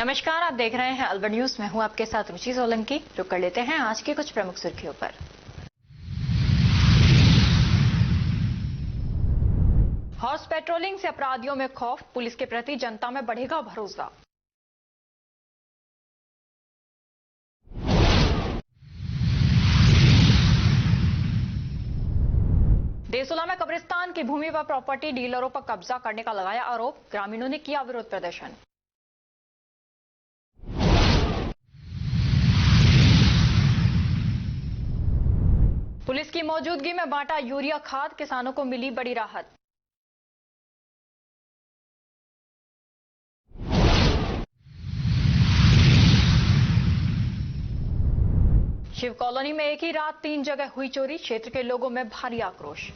नमस्कार, आप देख रहे हैं अलवर न्यूज। मैं हूं आपके साथ रुचि सोलंकी। रुक कर लेते हैं आज की कुछ प्रमुख सुर्खियों पर। हॉर्स पेट्रोलिंग से अपराधियों में खौफ, पुलिस के प्रति जनता में बढ़ेगा भरोसा। देसोला में कब्रिस्तान की भूमि पर प्रॉपर्टी डीलरों पर कब्जा करने का लगाया आरोप, ग्रामीणों ने किया विरोध प्रदर्शन। पुलिस की मौजूदगी में बांटा यूरिया खाद, किसानों को मिली बड़ी राहत। शिव कॉलोनी में एक ही रात 3 जगह हुई चोरी, क्षेत्र के लोगों में भारी आक्रोश।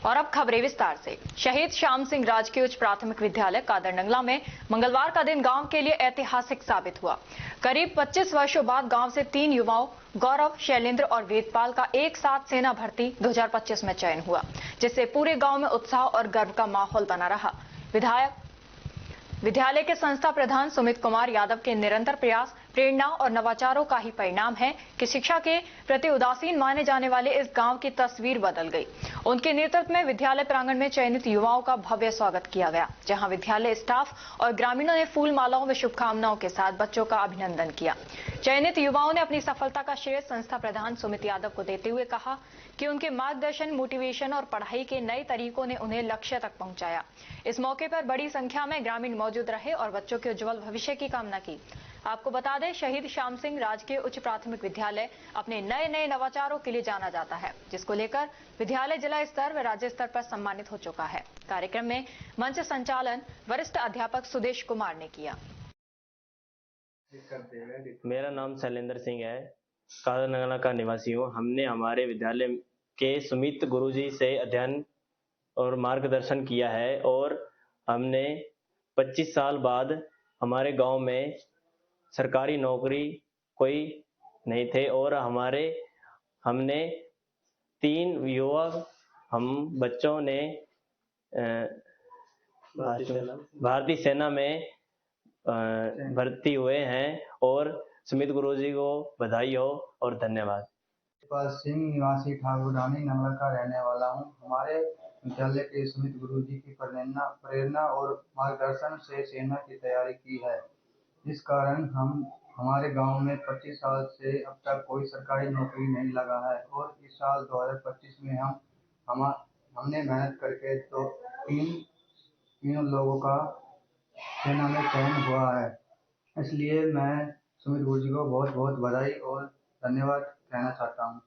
और अब खबरें विस्तार से। शहीद श्याम सिंह राजकीय उच्च प्राथमिक विद्यालय कादरनंगला में मंगलवार का दिन गांव के लिए ऐतिहासिक साबित हुआ। करीब 25 वर्षों बाद गांव से 3 युवाओं गौरव, शैलेंद्र और वेदपाल का एक साथ सेना भर्ती 2025 में चयन हुआ, जिससे पूरे गांव में उत्साह और गर्व का माहौल बना रहा। विद्यालय के संस्था प्रधान सुमित कुमार यादव के निरंतर प्रयास, प्रेरणा और नवाचारों का ही परिणाम है कि शिक्षा के प्रति उदासीन माने जाने वाले इस गांव की तस्वीर बदल गई। उनके नेतृत्व में विद्यालय प्रांगण में चयनित युवाओं का भव्य स्वागत किया गया, जहां विद्यालय स्टाफ और ग्रामीणों ने फूल मालाओं व शुभकामनाओं के साथ बच्चों का अभिनंदन किया। चयनित युवाओं ने अपनी सफलता का श्रेय संस्था प्रधान सुमित यादव को देते हुए कहा कि उनके मार्गदर्शन, मोटिवेशन और पढ़ाई के नए तरीकों ने उन्हें लक्ष्य तक पहुंचाया। इस मौके पर बड़ी संख्या में ग्रामीण मौजूद रहे और बच्चों के उज्जवल भविष्य की कामना की। आपको बता दें, शहीद श्याम सिंह राजकीय उच्च प्राथमिक विद्यालय अपने नए नवाचारों के लिए जाना जाता है, जिसको लेकर विद्यालय जिला स्तर व राज्य स्तर पर सम्मानित हो चुका है। कार्यक्रम में मंच संचालन वरिष्ठ अध्यापक सुदेश कुमार ने किया। मेरा नाम शैलेंद्र सिंह है, कादरनंगला का निवासी हूँ। हमने हमारे विद्यालय के सुमित गुरुजी से अध्ययन और मार्गदर्शन किया है और हमने 25 साल बाद हमारे गांव में सरकारी नौकरी कोई नहीं थे और हमने 3 युवा हम बच्चों ने भारतीय सेना में भर्ती हुए हैं और सुमित गुरुजी को बधाई हो और धन्यवाद। सिंह निवासी ठाकुरदानी नंगला का रहने वाला हूँ। हमारे विद्यालय के सुमित गुरुजी की प्रेरणा और मार्गदर्शन से सेना की तैयारी की है। इस कारण हमारे गांव में 25 साल से अब तक कोई सरकारी नौकरी नहीं लगा है और इस साल 2025 में हमने मेहनत करके तो तीन लोगों का सेना में चयन हुआ है। इसलिए मैं सुमित गुरुजी को बहुत बहुत बधाई और धन्यवाद कहना चाहता हूँ।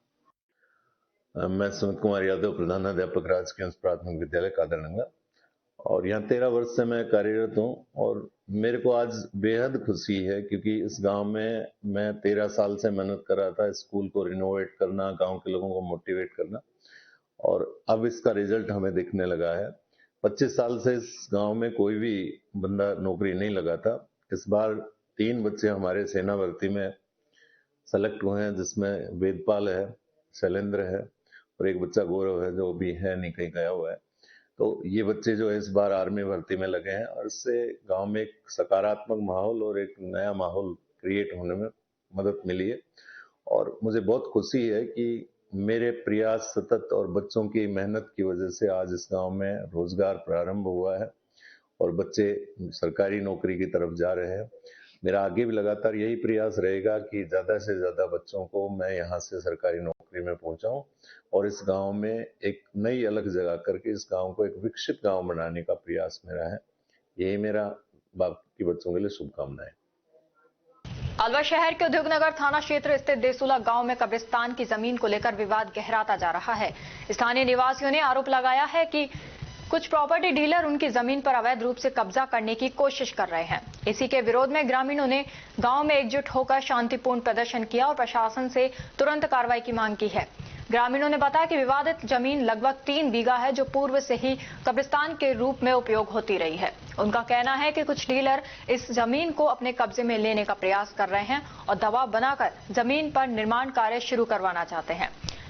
मैं सुमित कुमार यादव, प्रधानाध्यापक राजकीय उच्च प्राथमिक विद्यालय कादरनंगला, और यहाँ 13 वर्ष से मैं कार्यरत हूँ और मेरे को आज बेहद खुशी है क्योंकि इस गांव में मैं 13 साल से मेहनत कर रहा था, स्कूल को रिनोवेट करना, गांव के लोगों को मोटिवेट करना, और अब इसका रिजल्ट हमें दिखने लगा है। 25 साल से इस गांव में कोई भी बंदा नौकरी नहीं लगा था। इस बार 3 बच्चे हमारे सेना भर्ती में सेलेक्ट हुए हैं, जिसमें वेदपाल है, शैलेंद्र है और एक बच्चा गौरव है जो अभी है नहीं, कहीं गया हुआ है। तो ये बच्चे जो है इस बार आर्मी भर्ती में लगे हैं और इससे गांव में एक सकारात्मक माहौल और एक नया माहौल क्रिएट होने में मदद मिली है। और मुझे बहुत खुशी है कि मेरे प्रयास सतत और बच्चों की मेहनत की वजह से आज इस गांव में रोजगार प्रारंभ हुआ है और बच्चे सरकारी नौकरी की तरफ जा रहे हैं। मेरा आगे भी लगातार यही प्रयास रहेगा कि ज़्यादा से ज़्यादा बच्चों को मैं यहाँ से सरकारी नौकरी में पहुँचाऊँ और इस गांव में एक नई अलग जगह करके इस गांव को एक विकसित गांव बनाने का प्रयास मेरा है। यही मेरा बाकी बच्चों के लिए शुभकामनाएं। अलवर शहर के उद्योगनगर थाना क्षेत्र स्थित देसुला गांव में कब्रिस्तान की जमीन को लेकर विवाद गहराता जा रहा है। स्थानीय निवासियों ने आरोप लगाया है कि कुछ प्रॉपर्टी डीलर उनकी जमीन पर अवैध रूप से कब्जा करने की कोशिश कर रहे हैं। इसी के विरोध में ग्रामीणों ने गांव में एकजुट होकर शांतिपूर्ण प्रदर्शन किया और प्रशासन से तुरंत कार्रवाई की मांग की है। ग्रामीणों ने बताया कि विवादित जमीन लगभग 3 बीघा है, जो पूर्व से ही कब्रिस्तान के रूप में उपयोग होती रही है। उनका कहना है कि कुछ डीलर इस जमीन को अपने कब्जे में लेने का प्रयास कर रहे हैं और दबाव बनाकर जमीन पर निर्माण कार्य शुरू करवाना चाहते हैं।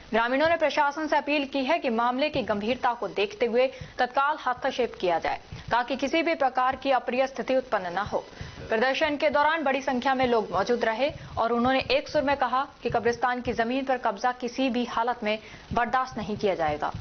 ग्रामीणों ने प्रशासन से अपील की है कि मामले की गंभीरता को देखते हुए तत्काल हस्तक्षेप किया जाए ताकि किसी भी प्रकार की अप्रिय स्थिति उत्पन्न न हो। प्रदर्शन के दौरान बड़ी संख्या में लोग मौजूद रहे और उन्होंने एक सुर में कहा कि कब्रिस्तान की जमीन पर कब्जा किसी भी हालत में बर्दाश्त नहीं किया जाएगा।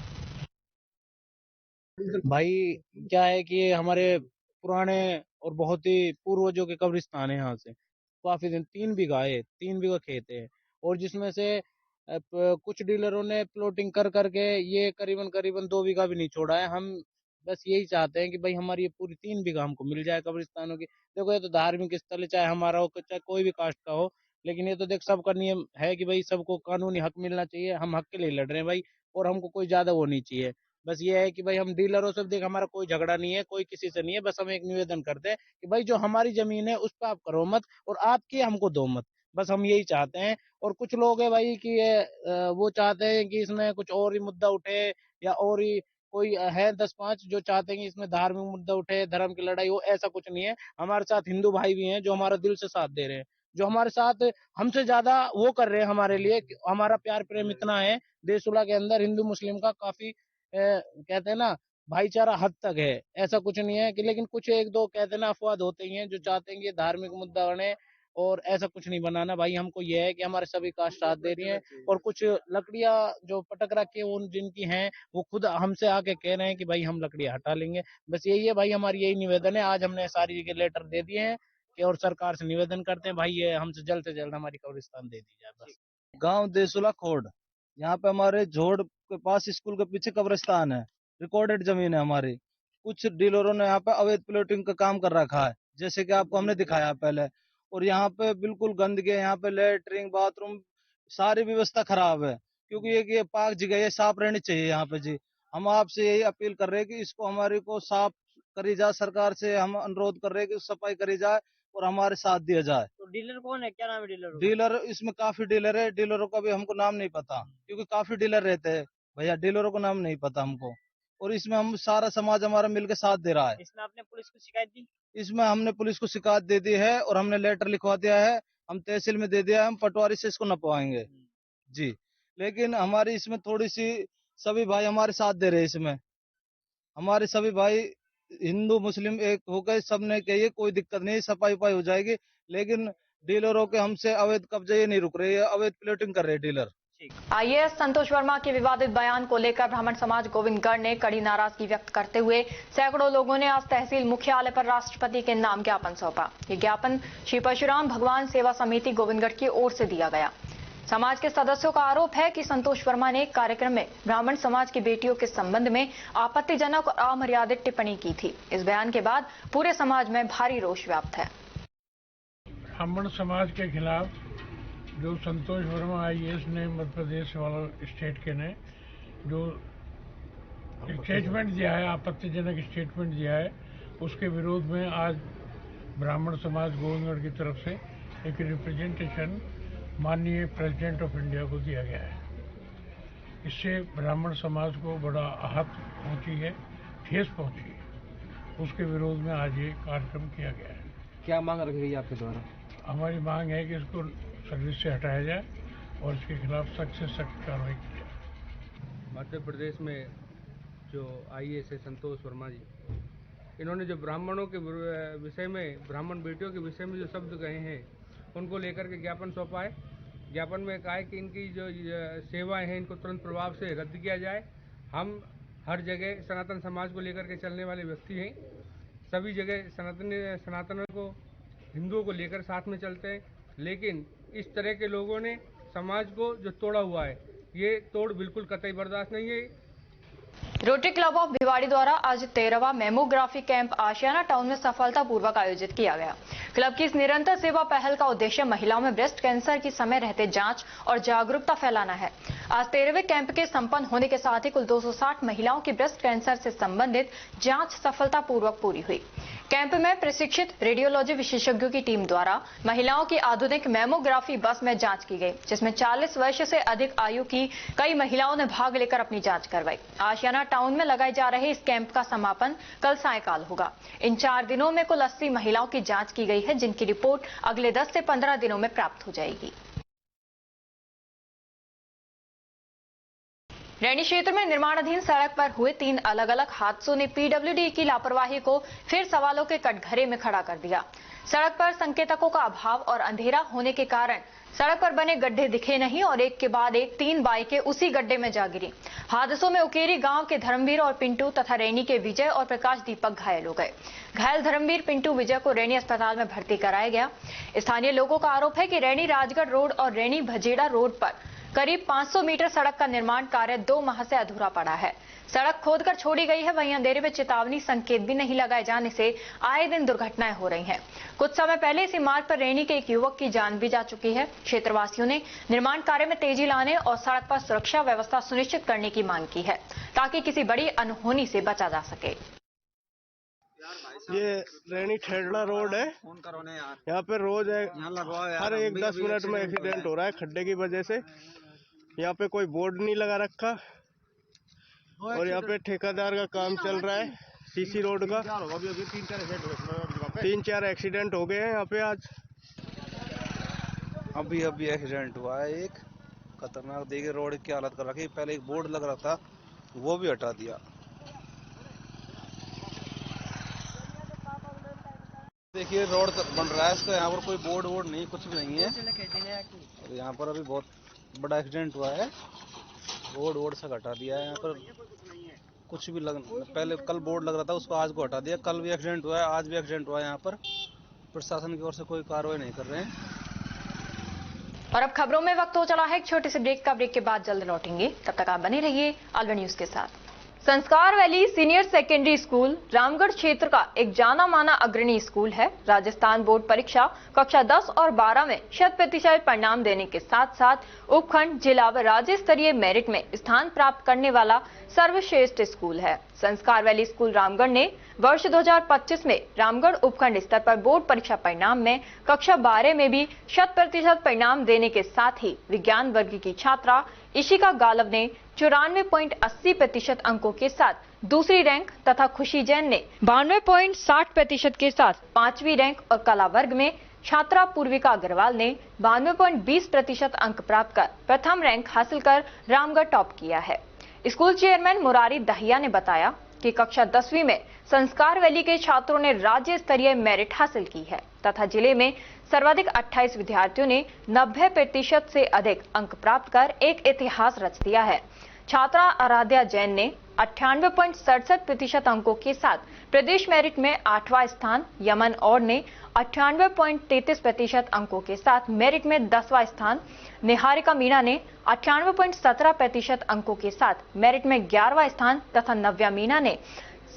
भाई क्या है कि ये हमारे पुराने और बहुत ही पूर्वजों के कब्रिस्तान है। यहाँ से काफी दिन 3 बीघा है, 3 बीघा खेत है और जिसमें से कुछ डीलरों ने प्लॉटिंग कर करके ये करीबन 2 बीघा भी नहीं छोड़ा है। हम बस यही चाहते हैं कि भाई हमारी ये पूरी 3 बीघा हमको मिल जाए कब्रिस्तानों की। देखो ये तो धार्मिक स्थल है, चाहे हमारा हो चाहे कोई भी कास्ट का हो, लेकिन ये तो देख सबका नियम है कि भाई सबको कानूनी हक मिलना चाहिए। हम हक के लिए लड़ रहे हैं भाई और हमको कोई ज्यादा वो नहीं चाहिए। बस ये है कि भाई हम डीलरों से देख हमारा कोई झगड़ा नहीं है, कोई किसी से नहीं है। बस हम एक निवेदन करते हैं कि भाई जो हमारी जमीन है उस पर आप करो मत और आपकी हमको दो मत। बस हम यही चाहते हैं। और कुछ लोग है भाई कि ये वो चाहते हैं कि इसमें कुछ और ही मुद्दा उठे या और ही कोई है 10-5 जो चाहते हैं कि इसमें धार्मिक मुद्दा उठे, धर्म की लड़ाई हो। ऐसा कुछ नहीं है। हमारे साथ हिंदू भाई भी हैं जो हमारा दिल से साथ दे रहे हैं, जो हमारे साथ हमसे ज्यादा वो कर रहे हैं हमारे लिए। हमारा प्यार प्रेम इतना है देशुला के अंदर, हिंदू मुस्लिम का काफी कहते हैं ना भाईचारा हद तक है। ऐसा कुछ नहीं है कि, लेकिन कुछ एक दो कहते हैं ना अफवाद होते ही हैं जो चाहते हैं कि धार्मिक मुद्दा बने और ऐसा कुछ नहीं बनाना। भाई हमको यह है कि हमारे सभी कास्ट साथ दे रही हैं और कुछ लकड़ियां जो पटक रखी है उन जिनकी हैं वो खुद हमसे आके कह रहे हैं कि भाई हम लकड़ियां हटा लेंगे। बस यही है भाई, हमारी यही निवेदन है। आज हमने सारी जगह लेटर दे दिए हैं कि और सरकार से निवेदन करते हैं भाई ये हमसे जल्द से जल्द हमारी कब्रिस्तान दे दी जाए। बस गांव देसुला खोड़, यहाँ पे हमारे झोड़ के पास स्कूल के पीछे कब्रिस्तान है, रिकॉर्डेड जमीन है हमारी। कुछ डीलरों ने यहाँ पे अवैध प्लॉटिंग का काम कर रखा है, जैसे कि आपको हमने दिखाया पहले। और यहाँ पे बिल्कुल गंदगी है, यहाँ पे लेटरिंग बाथरूम सारी व्यवस्था खराब है, क्योंकि ये पाक जगह है, साफ रहनी चाहिए यहाँ पे जी। हम आपसे यही अपील कर रहे हैं कि इसको हमारे को साफ करी जाए, सरकार से हम अनुरोध कर रहे हैं कि सफाई करी जाए और हमारे साथ दिया जाए। तो डीलर कौन है, क्या नाम है डीलर? डीलर इसमें काफी डीलर है, डीलरों का भी हमको नाम नहीं पता क्योंकि काफी डीलर रहते हैं भैया, डीलरों को नाम नहीं पता हमको। और इसमें हम सारा समाज हमारा मिलकर साथ दे रहा है। इसमें आपने पुलिस को शिकायत दी? इसमें हमने पुलिस को शिकायत दे दी है और हमने लेटर लिखवा दिया है, हम तहसील में दे दिया है, हम पटवारी से इसको नपवाएंगे जी। लेकिन हमारी इसमें थोड़ी सी सभी भाई हमारे साथ दे रहे हैं। इसमें हमारे सभी भाई हिंदू मुस्लिम एक होकर सबने कहिए कोई दिक्कत नहीं, सफाई उपाई हो जाएगी। लेकिन डीलरों के हमसे अवैध कब्जे ये नहीं रुक रहे, अवैध प्लॉटिंग कर रहे डीलर। आईएएस संतोष वर्मा के विवादित बयान को लेकर ब्राह्मण समाज गोविंदगढ़ ने कड़ी नाराजगी व्यक्त करते हुए सैकड़ों लोगों ने आज तहसील मुख्यालय पर राष्ट्रपति के नाम ज्ञापन सौंपा। ये ज्ञापन श्री परशुराम भगवान सेवा समिति गोविंदगढ़ की ओर से दिया गया। समाज के सदस्यों का आरोप है कि संतोष वर्मा ने एक कार्यक्रम में ब्राह्मण समाज की बेटियों के संबंध में आपत्तिजनक और अमर्यादित टिप्पणी की थी। इस बयान के बाद पूरे समाज में भारी रोष व्याप्त है। ब्राह्मण समाज के खिलाफ जो संतोष वर्मा आईएएस ने मध्य प्रदेश वाला स्टेट के ने जो स्टेटमेंट दिया है, आपत्तिजनक स्टेटमेंट दिया है, उसके विरोध में आज ब्राह्मण समाज गोविंदगढ़ की तरफ से एक रिप्रेजेंटेशन माननीय प्रेसिडेंट ऑफ इंडिया को दिया गया है। इससे ब्राह्मण समाज को बड़ा आहत पहुंची है, ठेस पहुंची है। उसके विरोध में आज ये कार्यक्रम किया गया है। क्या मांग रखी गई आपके द्वारा? हमारी मांग है कि इसको सर्विस से हटाया जाए और इसके खिलाफ सख्त से सख्त कार्रवाई की जाए। मध्य प्रदेश में जो आईएएस है संतोष वर्मा जी, इन्होंने जो ब्राह्मणों के विषय में, ब्राह्मण बेटियों के विषय में जो शब्द कहे हैं उनको लेकर के ज्ञापन सौंपा है। ज्ञापन में कहा है कि इनकी जो सेवाएं हैं इनको तुरंत प्रभाव से रद्द किया जाए। हम हर जगह सनातन समाज को लेकर के चलने वाले व्यक्ति हैं, सभी जगह सनातन को, हिंदुओं को लेकर साथ में चलते हैं। लेकिन इस तरह के लोगों ने समाज को जो तोड़ा हुआ है, ये तोड़ बिल्कुल कतई बर्दाश्त नहीं है। रोटरी क्लब ऑफ भिवाड़ी द्वारा आज 13वां मेमोग्राफी कैंप आशियाना टाउन में सफलतापूर्वक आयोजित किया गया। क्लब की इस निरंतर सेवा पहल का उद्देश्य महिलाओं में ब्रेस्ट कैंसर की समय रहते जांच और जागरूकता फैलाना है। आज 13वें कैंप के संपन्न होने के साथ ही कुल 260 महिलाओं की ब्रेस्ट कैंसर से संबंधित जांच सफलतापूर्वक पूरी हुई। कैंप में प्रशिक्षित रेडियोलॉजी विशेषज्ञों की टीम द्वारा महिलाओं की आधुनिक मेमोग्राफी बस में जांच की गई, जिसमें 40 वर्ष से अधिक आयु की कई महिलाओं ने भाग लेकर अपनी जांच करवाई। आशियाना टाउन में लगाए जा रहे इस कैंप का समापन कल सायंकाल होगा। इन 4 दिनों में कुल 80 महिलाओं की जांच की गई है, जिनकी रिपोर्ट अगले 10 से 15 दिनों में प्राप्त हो जाएगी। रैनी क्षेत्र में निर्माणाधीन सड़क पर हुए 3 अलग अलग हादसों ने पीडब्ल्यूडी की लापरवाही को फिर सवालों के कटघरे में खड़ा कर दिया। सड़क पर संकेतकों का अभाव और अंधेरा होने के कारण सड़क पर बने गड्ढे दिखे नहीं और एक के बाद एक 3 बाइकें उसी गड्ढे में जा गिरी। हादसों में उकेरी गांव के धर्मवीर और पिंटू तथा रैनी के विजय और प्रकाश दीपक घायल हो गए। घायल धर्मवीर, पिंटू, विजय को रैनी अस्पताल में भर्ती कराया गया। स्थानीय लोगों का आरोप है कि रैनी राजगढ़ रोड और रैनी भजेड़ा रोड पर करीब 500 मीटर सड़क का निर्माण कार्य 2 माह से अधूरा पड़ा है। सड़क खोदकर छोड़ी गई है, वहीं अंधेरे में चेतावनी संकेत भी नहीं लगाए जाने से आए दिन दुर्घटनाएं हो रही हैं। कुछ समय पहले इसी मार्ग पर रैनी के एक युवक की जान भी जा चुकी है। क्षेत्रवासियों ने निर्माण कार्य में तेजी लाने और सड़क पर सुरक्षा व्यवस्था सुनिश्चित करने की मांग की है ताकि किसी बड़ी अनहोनी से बचा जा सके। ये रैनी ठेडला रोड है, यहाँ पे रोज हर 1-10 मिनट में एक्सीडेंट हो रहा है खड्डे की वजह से। यहाँ पे कोई बोर्ड नहीं लगा रखा और यहाँ पे ठेकेदार का काम चल रहा है सीसी रोड का। 3-4 एक्सीडेंट हो गए हैं यहाँ पे आज। अभी एक्सीडेंट हुआ है एक खतरनाक। देखिए रोड की हालत कर रखी। पहले एक बोर्ड लग रहा था वो भी हटा दिया। देखिए रोड बन रहा है इसका, यहाँ पर कोई बोर्ड नहीं, कुछ भी नहीं है। और यहाँ पर अभी बहुत बड़ा एक्सीडेंट हुआ है। बोर्ड से हटा दिया है। यहाँ पर कुछ भी पहले कल बोर्ड लग रहा था उसको आज को हटा दिया। कल भी एक्सीडेंट हुआ है, आज भी एक्सीडेंट हुआ है। यहाँ पर प्रशासन की ओर से कोई कार्रवाई नहीं कर रहे हैं। और अब खबरों में वक्त हो चला है एक छोटे से ब्रेक का। ब्रेक के बाद जल्द लौटेंगे, तब तक आप बने रहिए अलवर न्यूज के साथ। संस्कार valley senior secondary school Ramgarh क्षेत्र का एक जाना माना अग्रणी स्कूल है। राजस्थान बोर्ड परीक्षा कक्षा 10 और 12 में 100% परिणाम देने के साथ साथ उपखंड, जिला व राज्य स्तरीय मेरिट में स्थान प्राप्त करने वाला सर्वश्रेष्ठ स्कूल है। संस्कार वैली स्कूल रामगढ़ ने वर्ष 2025 में रामगढ़ उपखंड स्तर पर बोर्ड परीक्षा परिणाम में कक्षा 12 में भी 100% परिणाम देने के साथ ही विज्ञान वर्ग की छात्रा इशिका गालव ने 94.80% अंकों के साथ दूसरी रैंक तथा खुशी जैन ने 92.60% के साथ 5वीं रैंक और कला वर्ग में छात्रा पूर्विका अग्रवाल ने 92.20% अंक प्राप्त कर प्रथम रैंक हासिल कर रामगढ़ टॉप किया है। स्कूल चेयरमैन मुरारी दहिया ने बताया कि कक्षा 10वीं में संस्कार वैली के छात्रों ने राज्य स्तरीय मेरिट हासिल की है तथा जिले में सर्वाधिक 28 विद्यार्थियों ने 90% से अधिक अंक प्राप्त कर एक इतिहास रच दिया है। छात्रा आराध्या जैन ने 98.67% अंकों के साथ प्रदेश मेरिट में 8वां स्थान, यमन और ने 98.33% अंकों के साथ मेरिट में 10वां स्थान, निहारिका मीणा ने 98.17% अंकों के साथ मेरिट में 11वां स्थान तथा नव्या मीणा ने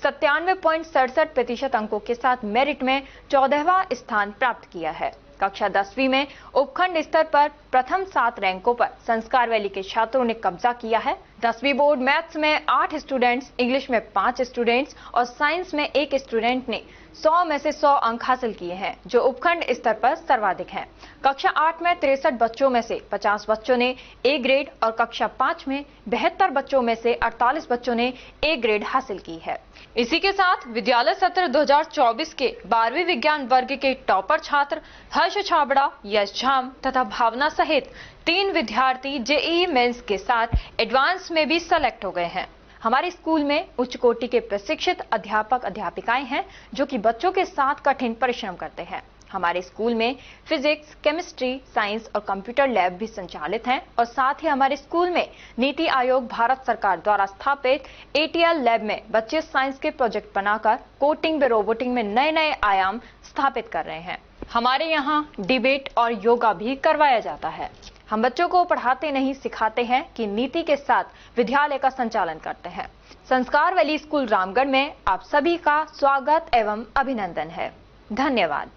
97.67% अंकों के साथ मेरिट में 14वां स्थान प्राप्त किया है। कक्षा 10वीं में उपखंड स्तर पर प्रथम 7 रैंकों पर संस्कार वैली के छात्रों ने कब्जा किया है। 10वीं बोर्ड मैथ्स में 8 स्टूडेंट्स, इंग्लिश में 5 स्टूडेंट्स और साइंस में 1 स्टूडेंट ने 100 में से 100 अंक हासिल किए हैं, जो उपखंड स्तर पर सर्वाधिक हैं। कक्षा 8 में 63 बच्चों में से 50 बच्चों ने ए ग्रेड और कक्षा 5 में 72 बच्चों में से 48 बच्चों ने ए ग्रेड हासिल की है। इसी के साथ विद्यालय सत्र 2024 के 12वीं विज्ञान वर्ग के टॉपर छात्र हर्ष छाबड़ा, यश झाम तथा भावना सहित 3 विद्यार्थी जेईई मेंस के साथ एडवांस में भी सेलेक्ट हो गए हैं। हमारे स्कूल में उच्च कोटि के प्रशिक्षित अध्यापक अध्यापिकाएं हैं जो कि बच्चों के साथ कठिन परिश्रम करते हैं। हमारे स्कूल में फिजिक्स, केमिस्ट्री, साइंस और कंप्यूटर लैब भी संचालित हैं और साथ ही हमारे स्कूल में नीति आयोग भारत सरकार द्वारा स्थापित ATL लैब में बच्चे साइंस के प्रोजेक्ट बनाकर कोडिंग व रोबोटिंग में नए नए आयाम स्थापित कर रहे हैं। हमारे यहाँ डिबेट और योगा भी करवाया जाता है। हम बच्चों को पढ़ाते नहीं सिखाते हैं कि नीति के साथ विद्यालय का संचालन करते हैं। संस्कार वैली स्कूल रामगढ़ में आप सभी का स्वागत एवं अभिनंदन है। धन्यवाद।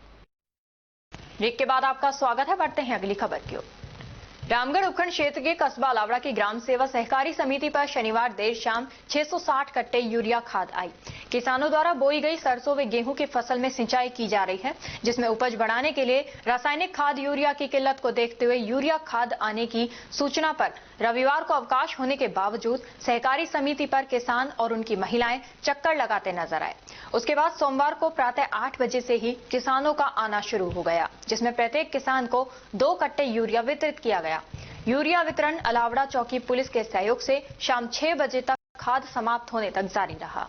ब्रेक के बाद आपका स्वागत है। बढ़ते हैं अगली खबर की ओर। रामगढ़ उपखंड क्षेत्र के कस्बा लावड़ा की ग्राम सेवा सहकारी समिति पर शनिवार देर शाम 660 कट्टे यूरिया खाद आई। किसानों द्वारा बोई गई सरसों व गेहूं की फसल में सिंचाई की जा रही है, जिसमें उपज बढ़ाने के लिए रासायनिक खाद यूरिया की किल्लत को देखते हुए यूरिया खाद आने की सूचना पर रविवार को अवकाश होने के बावजूद सहकारी समिति पर किसान और उनकी महिलाएं चक्कर लगाते नजर आए। उसके बाद सोमवार को प्रातः 8 बजे से ही किसानों का आना शुरू हो गया, जिसमें प्रत्येक किसान को 2 कट्टे यूरिया वितरित किया गया। यूरिया वितरण अलावड़ा चौकी पुलिस के सहयोग से शाम 6 बजे तक खाद समाप्त होने तक जारी रहा।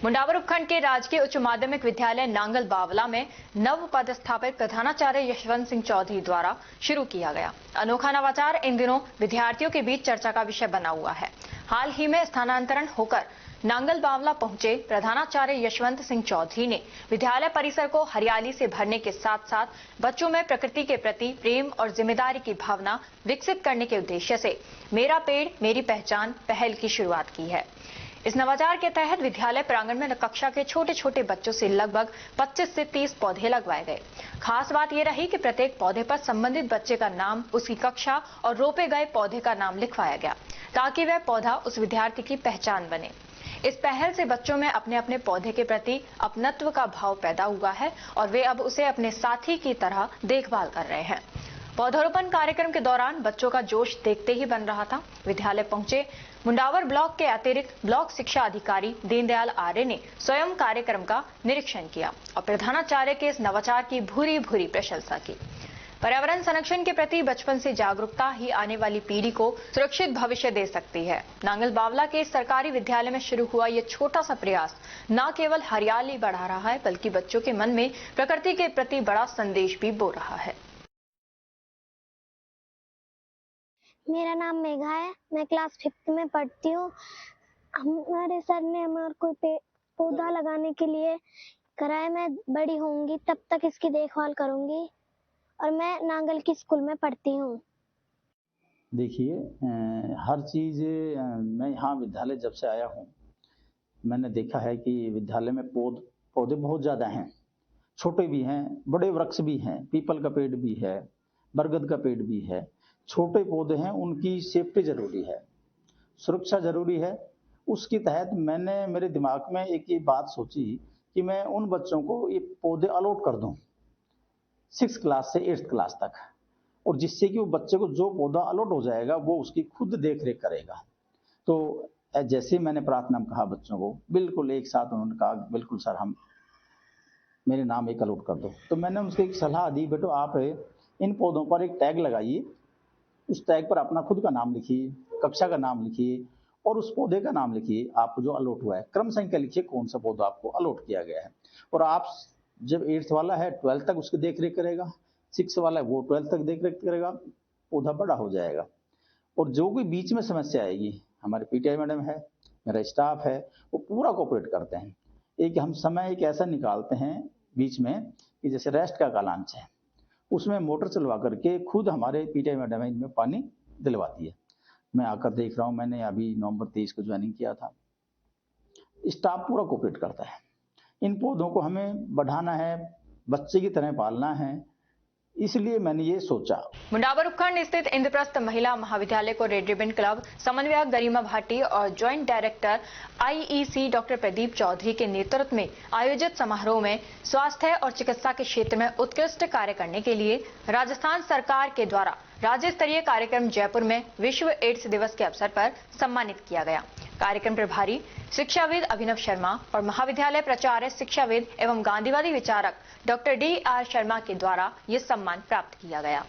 मुंडावर उपखंड के राजकीय उच्च माध्यमिक विद्यालय नांगल बावला में नव पदस्थापित प्रधानाचार्य यशवंत सिंह चौधरी द्वारा शुरू किया गया अनोखा नवाचार इन दिनों विद्यार्थियों के बीच चर्चा का विषय बना हुआ है। हाल ही में स्थानांतरण होकर नांगल बावला पहुंचे प्रधानाचार्य यशवंत सिंह चौधरी ने विद्यालय परिसर को हरियाली से भरने के साथ साथ बच्चों में प्रकृति के प्रति प्रेम और जिम्मेदारी की भावना विकसित करने के उद्देश्य से मेरा पेड़ मेरी पहचान पहल की शुरुआत की है। इस नवाचार के तहत विद्यालय प्रांगण में कक्षा के छोटे छोटे बच्चों से लगभग 25 से 30 पौधे लगवाए गए। खास बात यह रही कि प्रत्येक पौधे पर संबंधित बच्चे का नाम, उसकी कक्षा और रोपे गए पौधे का नाम लिखवाया गया ताकि वह पौधा उस विद्यार्थी की पहचान बने। इस पहल से बच्चों में अपने अपने पौधे के प्रति अपनत्व का भाव पैदा हुआ है और वे अब उसे अपने साथी की तरह देखभाल कर रहे हैं। पौधारोपण कार्यक्रम के दौरान बच्चों का जोश देखते ही बन रहा था। विद्यालय पहुंचे मुंडावर ब्लॉक के अतिरिक्त ब्लॉक शिक्षा अधिकारी दीनदयाल आर्य ने स्वयं कार्यक्रम का निरीक्षण किया और प्रधानाचार्य के इस नवाचार की भूरी भूरी प्रशंसा की। पर्यावरण संरक्षण के प्रति बचपन से जागरूकता ही आने वाली पीढ़ी को सुरक्षित भविष्य दे सकती है। नांगल बावला के सरकारी विद्यालय में शुरू हुआ ये छोटा सा प्रयास न केवल हरियाली बढ़ा रहा है बल्कि बच्चों के मन में प्रकृति के प्रति बड़ा संदेश भी बो रहा है। मेरा नाम मेघा है, मैं क्लास 5th में पढ़ती हूँ। हमारे सर ने हमारे को पौधा लगाने के लिए कराया। मैं बड़ी होंगी तब तक इसकी देखभाल करूंगी और मैं नांगल की स्कूल में पढ़ती हूँ। देखिए, हर चीज मैं यहाँ विद्यालय जब से आया हूँ मैंने देखा है कि विद्यालय में पौधे बहुत ज्यादा हैं, छोटे भी हैं, बड़े वृक्ष भी हैं, पीपल का पेड़ भी है, बरगद का पेड़ भी है। छोटे पौधे हैं, उनकी सेफ्टी जरूरी है, सुरक्षा जरूरी है। उसके तहत मैंने मेरे दिमाग में एक ये बात सोची कि मैं उन बच्चों को ये पौधे अलॉट कर दूं 6th क्लास से 8th क्लास तक, और जिससे कि वो बच्चे को जो पौधा अलॉट हो जाएगा वो उसकी खुद देख रेख करेगा। तो जैसे मैंने प्रार्थना में कहा बच्चों को, बिल्कुल एक साथ उन्होंने कहा बिल्कुल सर हम मेरे नाम एक अलॉट कर दो। तो मैंने उनसे एक सलाह दी, बेटो आप इन पौधों पर एक टैग लगाइए, उस टैग पर अपना खुद का नाम लिखिए, कक्षा का नाम लिखिए और उस पौधे का नाम लिखिए आपको जो अलॉट हुआ है। क्रम संख्या लिखिए कौन सा पौधा आपको अलॉट किया गया है। और आप जब 8th वाला है 12th तक उसकी देख रेख करेगा, 6th वाला है वो 12th तक देख रेख करेगा, पौधा बड़ा हो जाएगा। और जो कोई बीच में समस्या आएगी, हमारे पीटीआई मैडम है, मेरा स्टाफ है, वो पूरा कोऑपरेट करते हैं। एक हम समय एक ऐसा निकालते हैं बीच में कि जैसे रेस्ट का कालांश है, उसमें मोटर चलवा करके खुद हमारे पीटीआई मैडम है इनमें पानी दिलवाती है। मैं आकर देख रहा हूँ, मैंने अभी नवंबर 23 को ज्वाइनिंग किया था। स्टाफ पूरा कोऑपरेट करता है। इन पौधों को हमें बढ़ाना है, बच्चे की तरह पालना है, इसलिए मैंने ये सोचा। मुंडावर उपखंड स्थित इंद्रप्रस्थ महिला महाविद्यालय को रेड रिबन क्लब समन्वयक गरिमा भाटी और joint director IEC doctor Pradeep Chaudhary के नेतृत्व में आयोजित समारोह में स्वास्थ्य और चिकित्सा के क्षेत्र में उत्कृष्ट कार्य करने के लिए राजस्थान सरकार के द्वारा राज्य स्तरीय कार्यक्रम जयपुर में विश्व एड्स दिवस के अवसर पर सम्मानित किया गया। कार्यक्रम प्रभारी शिक्षाविद अभिनव शर्मा और महाविद्यालय प्राचार्य शिक्षाविद एवं गांधीवादी विचारक डॉक्टर डी.आर. शर्मा के द्वारा ये सम्मान प्राप्त किया गया।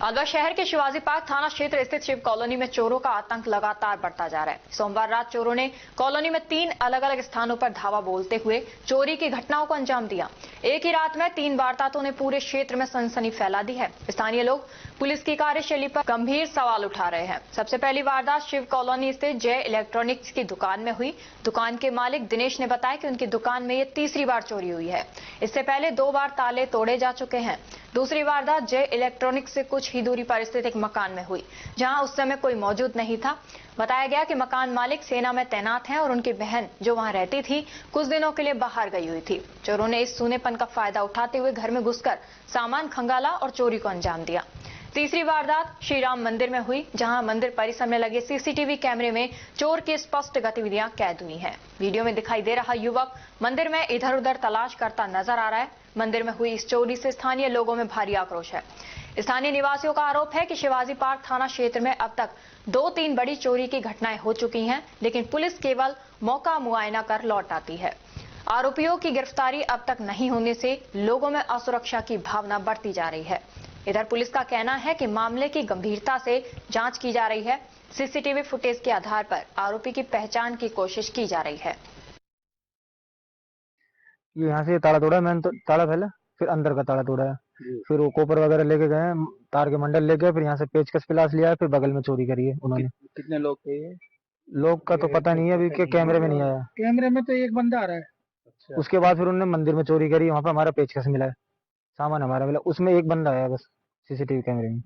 अलवर शहर के शिवाजी पार्क थाना क्षेत्र स्थित शिव कॉलोनी में चोरों का आतंक लगातार बढ़ता जा रहा है। सोमवार रात चोरों ने कॉलोनी में 3 अलग अलग स्थानों पर धावा बोलते हुए चोरी की घटनाओं को अंजाम दिया। एक ही रात में 3 वारदातों ने पूरे क्षेत्र में सनसनी फैला दी है। स्थानीय लोग पुलिस की कार्यशैली पर गंभीर सवाल उठा रहे हैं। सबसे पहली वारदात शिव कॉलोनी स्थित जय इलेक्ट्रॉनिक्स की दुकान में हुई। दुकान के मालिक दिनेश ने बताया कि उनकी दुकान में ये तीसरी बार चोरी हुई है। इससे पहले 2 बार ताले तोड़े जा चुके हैं। दूसरी वारदात जय इलेक्ट्रॉनिक्स से कुछ ही दूरी पर स्थित एक मकान में हुई, जहां उस समय कोई मौजूद नहीं था। बताया गया कि मकान मालिक सेना में तैनात हैं और उनकी बहन जो वहां रहती थी कुछ दिनों के लिए बाहर गई हुई थी। चोरों ने इस सूनेपन का फायदा उठाते हुए घर में घुसकर सामान खंगाला और चोरी को अंजाम दिया। तीसरी वारदात श्री राम मंदिर में हुई, जहां मंदिर परिसर में लगे सीसीटीवी कैमरे में चोर की स्पष्ट गतिविधियां कैद हुई हैं। वीडियो में दिखाई दे रहा युवक मंदिर में इधर उधर तलाश करता नजर आ रहा है। मंदिर में हुई इस चोरी से स्थानीय लोगों में भारी आक्रोश है। स्थानीय निवासियों का आरोप है कि शिवाजी पार्क थाना क्षेत्र में अब तक 2-3 बड़ी चोरी की घटनाएं हो चुकी हैं, लेकिन पुलिस केवल मौका मुआयना कर लौट आती है। आरोपियों की गिरफ्तारी अब तक नहीं होने से लोगों में असुरक्षा की भावना बढ़ती जा रही है। इधर पुलिस का कहना है कि मामले की गंभीरता से जांच की जा रही है। सीसीटीवी फुटेज के आधार पर आरोपी की पहचान की कोशिश की जा रही है। यहाँ से ताला तोड़ा, मैंने तो ताला पहले, फिर अंदर का ताला तोड़ा है, फिर वो कोपर वगैरह लेके गए, तार के मंडल ले गए, फिर यहाँ से पेचकस पिलास लिया है, फिर बगल में चोरी करी है उन्होंने। कितने लोग थे ये? लोग का तो पता नहीं है, अभी के कैमरे में नहीं आया। कैमरे में तो एक बंदा आ रहा है। अच्छा। उसके बाद फिर उन्होंने मंदिर में चोरी करी, वहाँ पे हमारा पेचकस मिला है, सामान हमारा मिला, उसमें एक बंदा आया बस सीसीटीवी कैमरे में।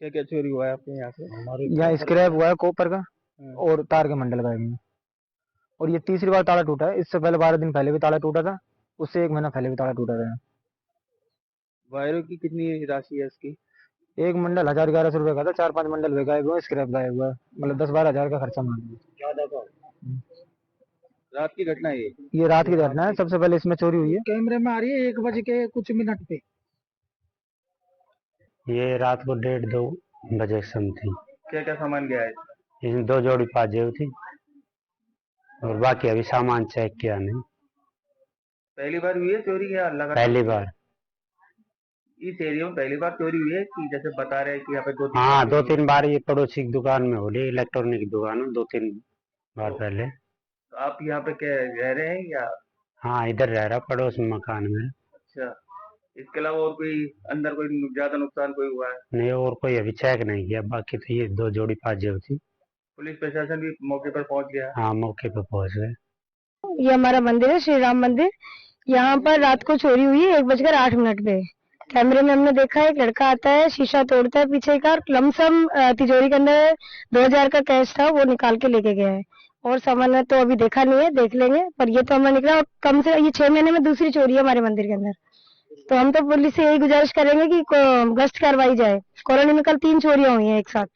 क्या क्या चोरी हुआ है आपके यहाँ से? यहाँ स्क्रैप हुआ है कोपर का और तार के मंडल गायब हैं। और ये तीसरी बार ताला टूटा है, इससे पहले 12 दिन पहले भी ताला टूटा था, उससे 1 महीना पहले भी ताला टूटा था। वायरों की कितनी राशि है इसकी? एक मंडल 1011 रुपए का था, 4-5 मंडल गायब हुआ, स्क्रैप गायब हुआ, मतलब 10-12 हजार का खर्चा मान लिया। रात की घटना है ये रात की घटना है। सबसे पहले इसमें चोरी हुई है, कैमरे में आ रही है 1 बजे के कुछ मिनट पे। ये रात को 1:30-2 बजे समथिंग। क्या क्या सामान गया है? इसमें 2 जोड़ी पाजेब थी और बाकी अभी सामान चेक किया नहीं। पहली बार हुई है चोरी या लगातार? पहली बार। इस एरिया में पहली बार चोरी हुई है कि जैसे बता रहे हैं कि यहाँ पे 2-3 बार ये पड़ोसी की दुकान में हो रही, इलेक्ट्रॉनिक की दुकान में 2-3 बार पहले। तो आप यहाँ पे क्या रह रहे हैं या? हाँ, इधर रह रहा पड़ोस मकान में। अच्छा, इसके अलावा और कोई अंदर कोई ज्यादा नुकसान कोई हुआ है? नहीं, और कोई अभी चेक नहीं किया, बाकी तो ये 2 जोड़ी पाजेब थी। पुलिस प्रशासन भी मौके पर पहुंच गया? हाँ, मौके पर पहुंच गए। ये हमारा मंदिर है, श्री राम मंदिर। यहाँ पर रात को चोरी हुई है 1:08 पे। कैमरे में हमने देखा है, एक लड़का आता है, शीशा तोड़ता है पीछे का, लमसम तिजोरी के अंदर 2000 का कैश था, वो निकाल के लेके गया है। और सामान तो अभी देखा नहीं है, देख लेंगे, पर ये तो हमें निकला। और कम से ये 6 महीने में दूसरी चोरी है हमारे मंदिर के अंदर। तो हम तो पुलिस से यही गुजारिश करेंगे कि गश्त करवाई जाए। कॉलोनी में कल 3 चोरियां हुई हैं एक साथ।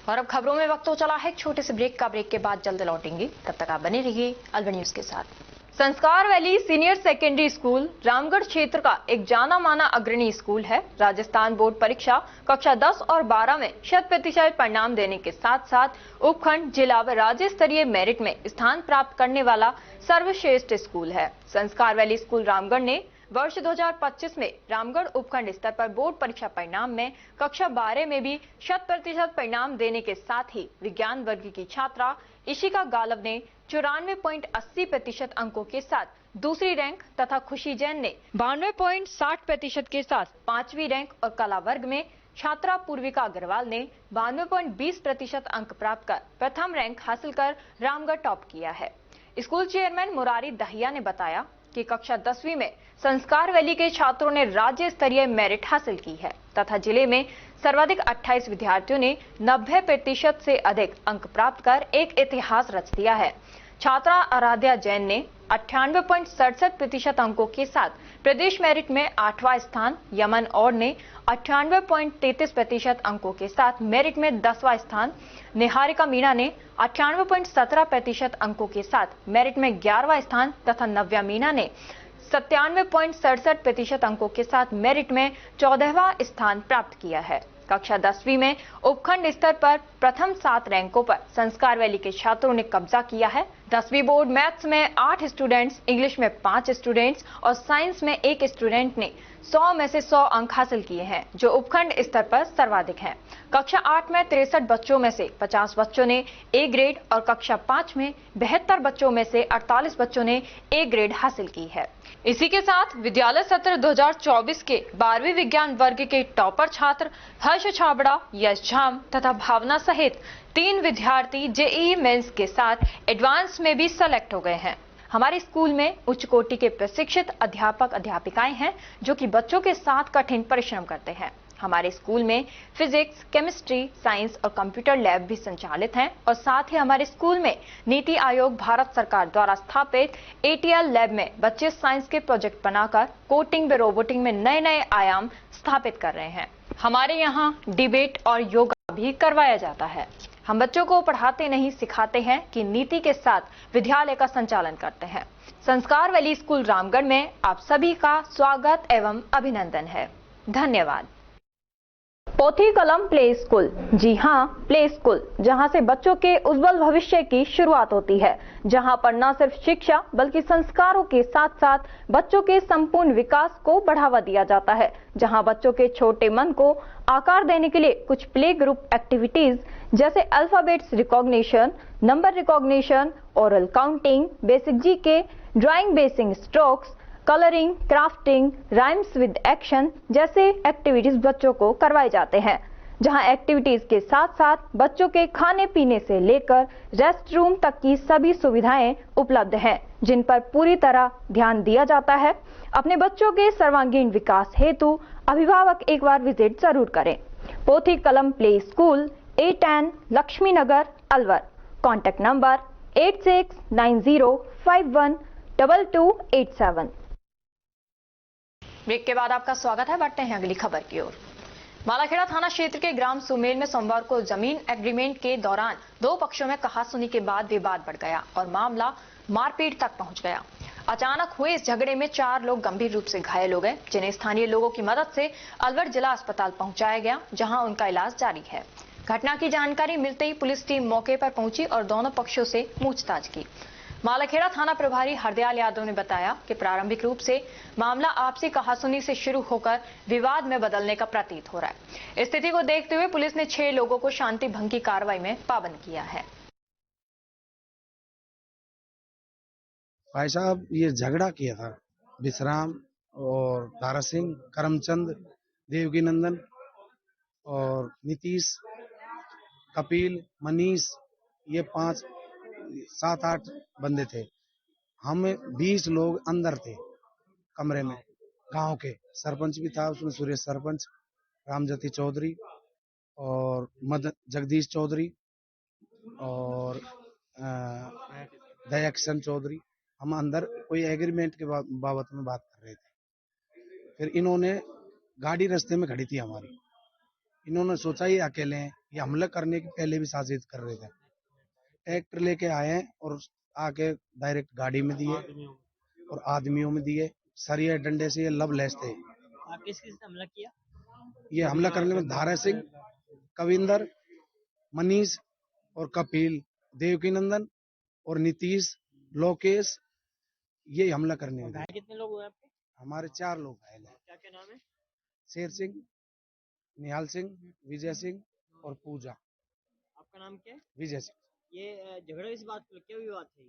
और अब खबरों में वक्त हो चला है एक छोटे से ब्रेक का। ब्रेक के बाद जल्द लौटेंगे, तब तक आप बने रहिए अलवर न्यूज के साथ। संस्कार valley senior secondary school Ramgarh क्षेत्र का एक जाना माना अग्रणी स्कूल है। राजस्थान बोर्ड परीक्षा कक्षा 10 और 12 में 100% परिणाम देने के साथ साथ उपखंड, जिला व राज्य स्तरीय मेरिट में स्थान प्राप्त करने वाला सर्वश्रेष्ठ स्कूल है। संस्कार वैली स्कूल रामगढ़ ने वर्ष 2025 में रामगढ़ उपखंड स्तर पर बोर्ड परीक्षा परिणाम में कक्षा 12 में भी 100% परिणाम देने के साथ ही विज्ञान वर्ग की छात्रा इशिका गालव ने 94.80% अंकों के साथ दूसरी रैंक तथा खुशी जैन ने 92.60% के साथ 5वीं रैंक और कला वर्ग में छात्रा पूर्विका अग्रवाल ने 92.20% अंक प्राप्त कर प्रथम रैंक हासिल कर रामगढ़ टॉप किया है। स्कूल चेयरमैन मुरारी दहिया ने बताया कि कक्षा 10वीं में संस्कार वैली के छात्रों ने राज्य स्तरीय मेरिट हासिल की है तथा जिले में सर्वाधिक 28 विद्यार्थियों ने 90% से अधिक अंक प्राप्त कर एक इतिहास रच दिया है। छात्रा आराध्या जैन ने 98.67% अंकों के साथ प्रदेश मेरिट में 8वां स्थान, यमन और ने 98.33% अंकों के साथ मेरिट में 10वां स्थान, निहारिका मीणा ने 98.17% अंकों के साथ मेरिट में 11वां स्थान तथा नव्या मीणा ने 97.67% अंकों के साथ मेरिट में 14वां स्थान प्राप्त किया है। कक्षा 10वीं में उपखंड स्तर पर प्रथम 7 रैंकों पर संस्कार वैली के छात्रों ने कब्जा किया है। 10वीं बोर्ड मैथ्स में 8 स्टूडेंट्स, इंग्लिश में 5 स्टूडेंट्स और साइंस में 1 स्टूडेंट ने 100 में से 100 अंक हासिल किए हैं, जो उपखंड स्तर पर सर्वाधिक हैं। कक्षा 8 में 63 बच्चों में से 50 बच्चों ने ए ग्रेड और कक्षा 5 में 72 बच्चों में से 48 बच्चों ने ए ग्रेड हासिल की है। इसी के साथ विद्यालय सत्र 2024 के 12वीं विज्ञान वर्ग के टॉपर छात्र हर्ष छाबड़ा, यश झाम तथा भावना सहित 3 विद्यार्थी जेईई मेंस के साथ एडवांस में भी सेलेक्ट हो गए हैं। हमारे स्कूल में उच्च कोटि के प्रशिक्षित अध्यापक अध्यापिकाएं हैं जो कि बच्चों के साथ कठिन परिश्रम करते हैं। हमारे स्कूल में फिजिक्स, केमिस्ट्री, साइंस और कंप्यूटर लैब भी संचालित हैं और साथ ही हमारे स्कूल में नीति आयोग भारत सरकार द्वारा स्थापित एटीएल लैब में बच्चे साइंस के प्रोजेक्ट बनाकर कोडिंग व रोबोटिंग में नए नए आयाम स्थापित कर रहे हैं। हमारे यहाँ डिबेट और योगा भी करवाया जाता है। हम बच्चों को पढ़ाते नहीं सिखाते हैं कि नीति के साथ विद्यालय का संचालन करते हैं। संस्कार वैली स्कूल रामगढ़ में आप सभी का स्वागत एवं अभिनंदन है। धन्यवाद। पोथी कलम प्ले स्कूल, जी हां, प्ले स्कूल, जहां से बच्चों के उज्जवल भविष्य की शुरुआत होती है, जहां पर न सिर्फ शिक्षा बल्कि संस्कारों के साथ साथ बच्चों के संपूर्ण विकास को बढ़ावा दिया जाता है, जहां बच्चों के छोटे मन को आकार देने के लिए कुछ प्ले ग्रुप एक्टिविटीज जैसे alphabets recognition, number recognition, oral counting, basic GK, drawing basic strokes, colouring, crafting, rhymes with action जैसे एक्टिविटीज बच्चों को करवाए जाते हैं, जहां एक्टिविटीज के साथ साथ बच्चों के खाने पीने से लेकर रेस्ट रूम तक की सभी सुविधाएं उपलब्ध हैं, जिन पर पूरी तरह ध्यान दिया जाता है। अपने बच्चों के सर्वांगीण विकास हेतु अभिभावक एक बार विजिट जरूर करें। Pothi Kalam play school, A10 Lakshmi Nagar, Alwar. Contact number 8690512287। Break के बाद आपका स्वागत है। बढ़ते हैं अगली खबर की ओर। मालाखेड़ा थाना क्षेत्र के ग्राम सुमेल में सोमवार को जमीन एग्रीमेंट के दौरान दो पक्षों में कहासुनी के बाद विवाद बढ़ गया और मामला मारपीट तक पहुंच गया। अचानक हुए इस झगड़े में 4 लोग गंभीर रूप से घायल हो गए, जिन्हें स्थानीय लोगों की मदद से अलवर जिला अस्पताल पहुंचाया गया, जहां उनका इलाज जारी है। घटना की जानकारी मिलते ही पुलिस टीम मौके पर पहुंची और दोनों पक्षों से पूछताछ की। मालाखेड़ा थाना प्रभारी हरदयाल यादव ने बताया कि प्रारंभिक रूप से मामला आपसी कहासुनी से शुरू होकर विवाद में बदलने का प्रतीत हो रहा है। स्थिति को देखते हुए पुलिस ने 6 लोगों को शांति भंग की कार्रवाई में पाबंद किया है। भाई साहब, ये झगड़ा किया था विश्राम और तारा सिंह, करमचंद, देवकी नंदन और नीतीश, कपिल, मनीष, ये 5 7-8 बंदे थे। हम 20 लोग अंदर थे कमरे में। गांव के सरपंच भी था उसमें, सुरेश सरपंच, रामजती चौधरी और जगदीश चौधरी और दयाकिशन चौधरी। हम अंदर कोई एग्रीमेंट के बाबत में बात कर रहे थे। फिर इन्होंने गाड़ी रास्ते में खड़ी थी हमारी, इन्होंने सोचा ये अकेले हैं, ये हमला करने के पहले भी साजिश कर रहे थे। ट्रैक्टर लेके आए और आके डायरेक्ट गाड़ी में दिए और आदमियों में दिए। सरिया डंडे से ये लब लेस थे। किस किस ने हमला किया? ये हमला करने में धारा सिंह, कविंदर, मनीष और कपिल, देवकी नंदन और नीतीश, लोकेश, ये हमला करने में। कितने लोग हुए आपके? हमारे 4 लोग घायल हैं। क्या क्या नाम है? शेर सिंह, निहाल सिंह, विजय सिंह और पूजा। आपका नाम क्या है? विजय सिंह। ये झगड़ा इस बात पर क्या विवाद थे?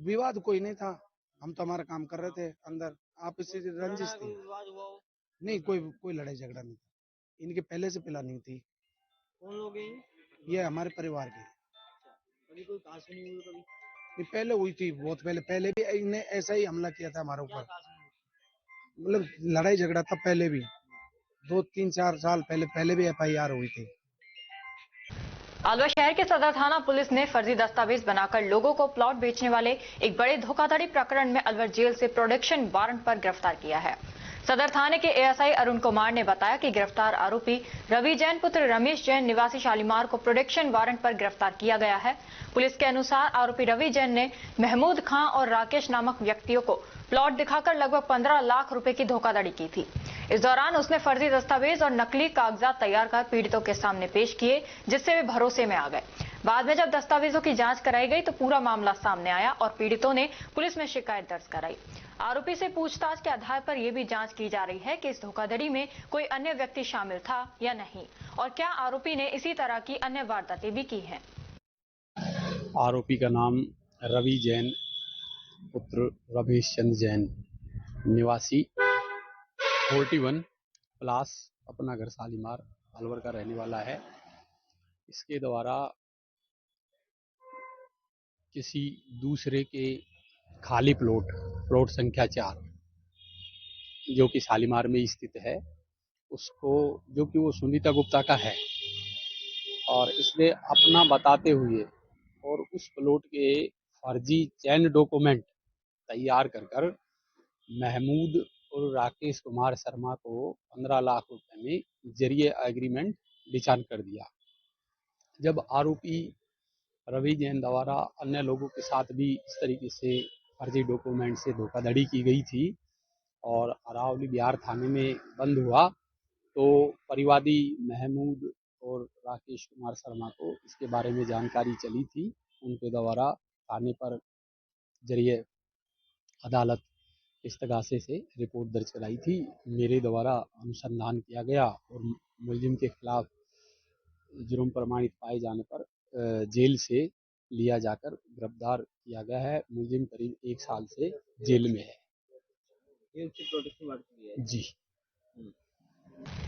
विवाद कोई नहीं था, हम तो हमारा काम कर रहे थे अंदर, आपसी रंजिश थी। विवाद हुआ हो? नहीं, कोई लड़ाई झगड़ा नहीं था, इनके पहले से प्लानिंग थी। कौन लोग हैं ये हमारे परिवार के। कभी कोई कहासुनी हुई कभी? ये पहले हुई थी, बहुत पहले भी इन्हें ऐसा ही हमला किया था हमारे ऊपर। मतलब लड़ाई झगड़ा था पहले भी, 2-3-4 साल पहले भी FIR हुई थी। अलवर शहर के सदर थाना पुलिस ने फर्जी दस्तावेज बनाकर लोगों को प्लॉट बेचने वाले एक बड़े धोखाधड़ी प्रकरण में अलवर जेल से प्रोडक्शन वारंट पर गिरफ्तार किया है। सदर थाने के ASI अरुण कुमार ने बताया कि गिरफ्तार आरोपी रवि जैन पुत्र रमेश जैन निवासी शालीमार को प्रोडक्शन वारंट पर गिरफ्तार किया गया है। पुलिस के अनुसार आरोपी रवि जैन ने महमूद खां और राकेश नामक व्यक्तियों को प्लॉट दिखाकर लगभग 15 लाख रुपए की धोखाधड़ी की थी। इस दौरान उसने फर्जी दस्तावेज और नकली कागजात तैयार कर पीड़ितों के सामने पेश किए, जिससे वे भरोसे में आ गए। बाद में जब दस्तावेजों की जांच कराई गई तो पूरा मामला सामने आया और पीड़ितों ने पुलिस में शिकायत दर्ज कराई। आरोपी से पूछताछ के आधार पर यह भी जांच की जा रही है कि इस धोखाधड़ी में कोई अन्य व्यक्ति शामिल था या नहीं और क्या आरोपी ने इसी तरह की अन्य वारदातें भी की हैं। आरोपी का नाम रवि जैन पुत्र रमेश चंद जैन निवासी 41 प्लास अपना घर शालीमार अलवर का रहने वाला है। इसके द्वारा किसी दूसरे के खाली प्लॉट संख्या 4 जो कि शालीमार में स्थित है, उसको, जो कि वो सुनीता गुप्ता का है, और इसने अपना बताते हुए और उस प्लॉट के फर्जी चैन डॉक्यूमेंट तैयार कर महमूद और राकेश कुमार शर्मा को 15 लाख रुपए में जरिए एग्रीमेंट डिचान कर दिया। जब आरोपी रवि जैन द्वारा अन्य लोगों के साथ भी इस तरीके से फर्जी डॉक्यूमेंट से धोखाधड़ी की गई थी और अरावली बिहार थाने में बंद हुआ, तो परिवादी महमूद और राकेश कुमार शर्मा को इसके बारे में जानकारी चली थी। उनके द्वारा थाने पर जरिए अदालत इस्तगासे से रिपोर्ट दर्ज कराई थी। मेरे द्वारा अनुसंधान किया गया और मुलजिम के खिलाफ जुर्म प्रमाणित पाए जाने पर जेल से लिया जाकर गिरफ्तार किया गया है। मुलजिम करीब 1 साल से जेल में है। जी।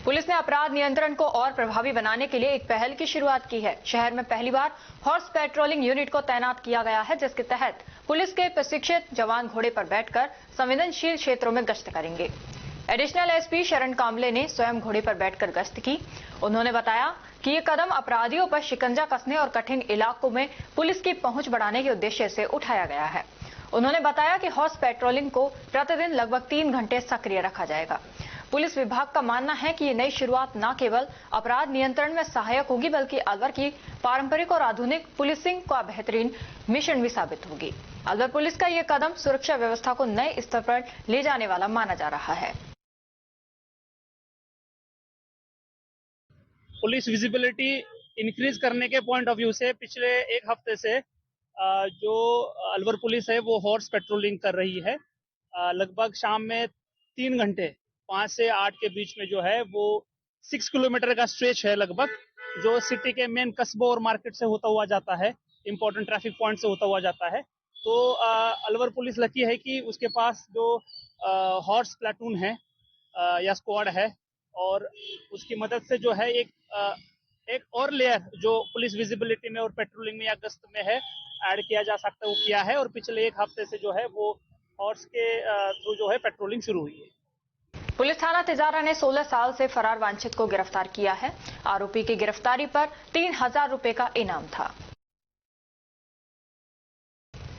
पुलिस ने अपराध नियंत्रण को और प्रभावी बनाने के लिए एक पहल की शुरुआत की है। शहर में पहली बार हॉर्स पेट्रोलिंग यूनिट को तैनात किया गया है, जिसके तहत पुलिस के प्रशिक्षित जवान घोड़े पर बैठकर संवेदनशील क्षेत्रों में गश्त करेंगे। एडिशनल एसपी शरण कामले ने स्वयं घोड़े पर बैठकर गश्त की। उन्होंने बताया कि ये कदम अपराधियों पर शिकंजा कसने और कठिन इलाकों में पुलिस की पहुंच बढ़ाने के उद्देश्य से उठाया गया है। उन्होंने बताया कि हॉर्स पेट्रोलिंग को प्रतिदिन लगभग 3 घंटे सक्रिय रखा जाएगा। पुलिस विभाग का मानना है कि ये नई शुरुआत न केवल अपराध नियंत्रण में सहायक होगी, बल्कि अलवर की पारंपरिक और आधुनिक पुलिसिंग का बेहतरीन मिशन भी साबित होगी। अलवर पुलिस का ये कदम सुरक्षा व्यवस्था को नए स्तर पर ले जाने वाला माना जा रहा है। पुलिस विजिबिलिटी इंक्रीज करने के पॉइंट ऑफ व्यू से पिछले 1 हफ्ते से जो अलवर पुलिस है वो हॉर्स पेट्रोलिंग कर रही है। लगभग शाम में 3 घंटे 5 से 8 के बीच में जो है वो 6 किलोमीटर का स्ट्रेच है लगभग, जो सिटी के मेन कस्बों और मार्केट से होता हुआ जाता है, इंपॉर्टेंट ट्रैफिक पॉइंट से होता हुआ जाता है। तो अलवर पुलिस लकी है कि उसके पास जो हॉर्स प्लाटून है या स्क्वाड है, और उसकी मदद से जो है एक और लेयर जो पुलिस विजिबिलिटी में और पेट्रोलिंग में या गश्त में है ऐड किया जा सकता है, वो किया है। और पिछले 1 हफ्ते से जो है वो हॉर्स के थ्रू जो है पेट्रोलिंग शुरू हुई है। पुलिस थाना तिजारा ने 16 साल से फरार वांछित को गिरफ्तार किया है। आरोपी की गिरफ्तारी पर 3000 रुपए का इनाम था।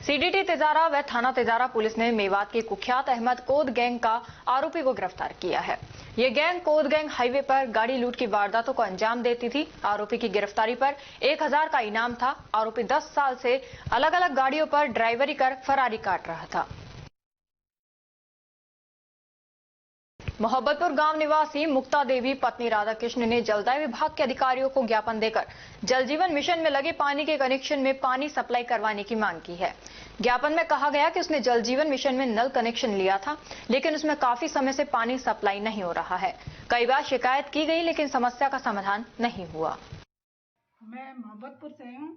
सीडीटी तिजारा व थाना तिजारा पुलिस ने मेवात के कुख्यात अहमद कोद गैंग का आरोपी को गिरफ्तार किया है। ये गैंग कोद गैंग हाईवे पर गाड़ी लूट की वारदातों को अंजाम देती थी। आरोपी की गिरफ्तारी पर 1000 का इनाम था। आरोपी 10 साल से अलग अलग गाड़ियों पर ड्राइवरी कर फरारी काट रहा था। मोहब्बतपुर गांव निवासी मुक्ता देवी पत्नी राधाकृष्ण ने जलदाय विभाग के अधिकारियों को ज्ञापन देकर जल जीवन मिशन में लगे पानी के कनेक्शन में पानी सप्लाई करवाने की मांग की है। ज्ञापन में कहा गया कि उसने जल जीवन मिशन में नल कनेक्शन लिया था, लेकिन उसमें काफी समय से पानी सप्लाई नहीं हो रहा है। कई बार शिकायत की गई, लेकिन समस्या का समाधान नहीं हुआ। मैं मोहब्बतपुर से हूँ।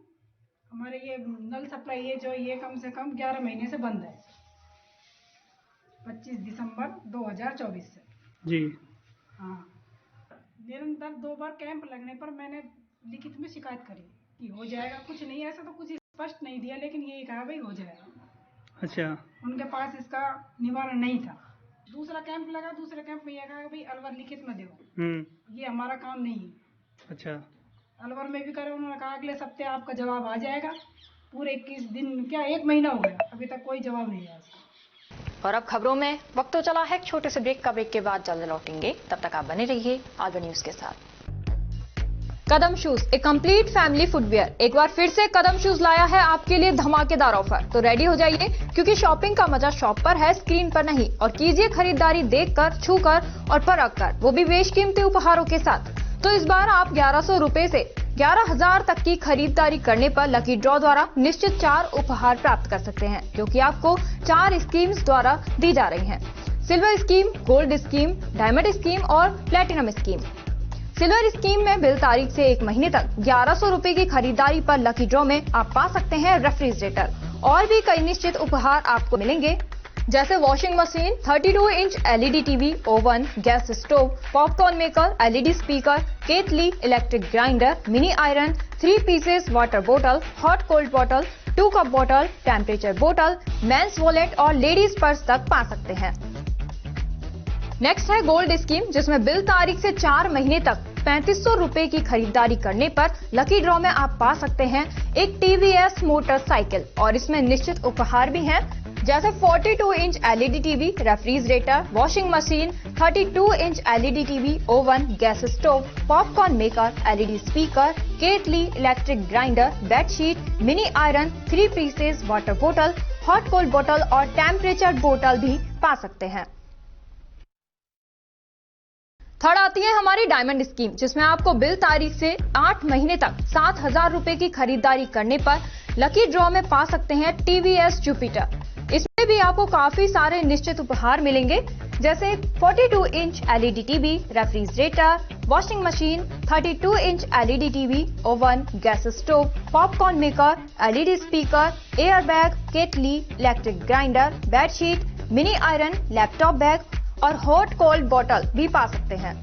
हमारे ये नल सप्लाई है जो ये कम से कम 11 महीने से बंद है, 25 दिसंबर 2024 से। जी हाँ, निरंतर 2 बार कैंप लगने पर मैंने लिखित में शिकायत करी कि हो जाएगा, कुछ नहीं, ऐसा तो कुछ स्पष्ट नहीं दिया, लेकिन यही कहा भाई हो जाएगा। अच्छा। उनके पास इसका निवारण नहीं था। दूसरा कैंप लगा, दूसरे कैंप में यह कहा भाई अलवर लिखित में दो, ये हमारा काम नहीं है। अच्छा। अलवर में भी करे, उन्होंने कहा अगले हफ्ते आपका जवाब आ जाएगा। पूरे 21 दिन क्या 1 महीना हो गया, अभी तक कोई जवाब नहीं आया। और अब खबरों में वक्त तो चला है एक छोटे से ब्रेक का। ब्रेक के बाद जल्द लौटेंगे, तब तक आप बने रहिए अलवर न्यूज के साथ। कदम शूज, एक कंप्लीट फैमिली फुटवियर, एक बार फिर से कदम शूज लाया है आपके लिए धमाकेदार ऑफर। तो रेडी हो जाइए, क्योंकि शॉपिंग का मजा शॉप पर है, स्क्रीन पर नहीं। और कीजिए खरीदारी देखकर, छूकर और परख कर, वो भी बेशकीमती उपहारों के साथ। तो इस बार आप 1100 रुपए से 11,000 तक की खरीदारी करने पर लकी ड्रॉ द्वारा निश्चित 4 उपहार प्राप्त कर सकते हैं, जो कि आपको 4 स्कीम्स द्वारा दी जा रही हैं। Silver scheme, gold scheme, diamond scheme और प्लेटिनम स्कीम। सिल्वर स्कीम में बिल तारीख से 1 महीने तक 1100 रुपए की खरीदारी पर लकी ड्रॉ में आप पा सकते हैं रेफ्रिजरेटर और भी कई निश्चित उपहार आपको मिलेंगे, जैसे washing machine, 32 inch LED TV, oven, gas stove, popcorn maker, LED speaker, केतली, electric grinder, mini iron, 3 pieces water बोतल, हॉट कोल्ड बोतल, 2 कप बोतल, टेम्परेचर बोतल, मेंस वॉलेट और लेडीज पर्स तक पा सकते हैं। नेक्स्ट है गोल्ड स्कीम, जिसमें बिल तारीख से 4 महीने तक 3500 रुपए की खरीदारी करने पर लकी ड्रॉ में आप पा सकते हैं एक TVS मोटरसाइकिल, और इसमें निश्चित उपहार भी हैं, जैसे 42 inch LED TV, refrigerator, washing machine, 32 inch LED TV, oven, gas stove, popcorn maker, LED speaker, केटली, electric grinder, bedsheet, mini iron, 3 pieces water बोतल, हॉट कोल्ड बोतल और टेम्परेचर बोतल भी पा सकते हैं। थर्ड आती है हमारी डायमंड स्कीम, जिसमें आपको बिल तारीख से 8 महीने तक 7,000 रुपए की खरीदारी करने पर लकी ड्रॉ में पा सकते हैं TVS जुपिटर। इसमें भी आपको काफी सारे निश्चित उपहार मिलेंगे, जैसे 42 inch LED TV, refrigerator, washing machine, 32 inch LED TV, oven, gas stove, popcorn maker, LED speaker, air bag, केटली, electric grinder, bedsheet, mini iron, laptop bag और हॉट कोल्ड बोतल भी पा सकते हैं।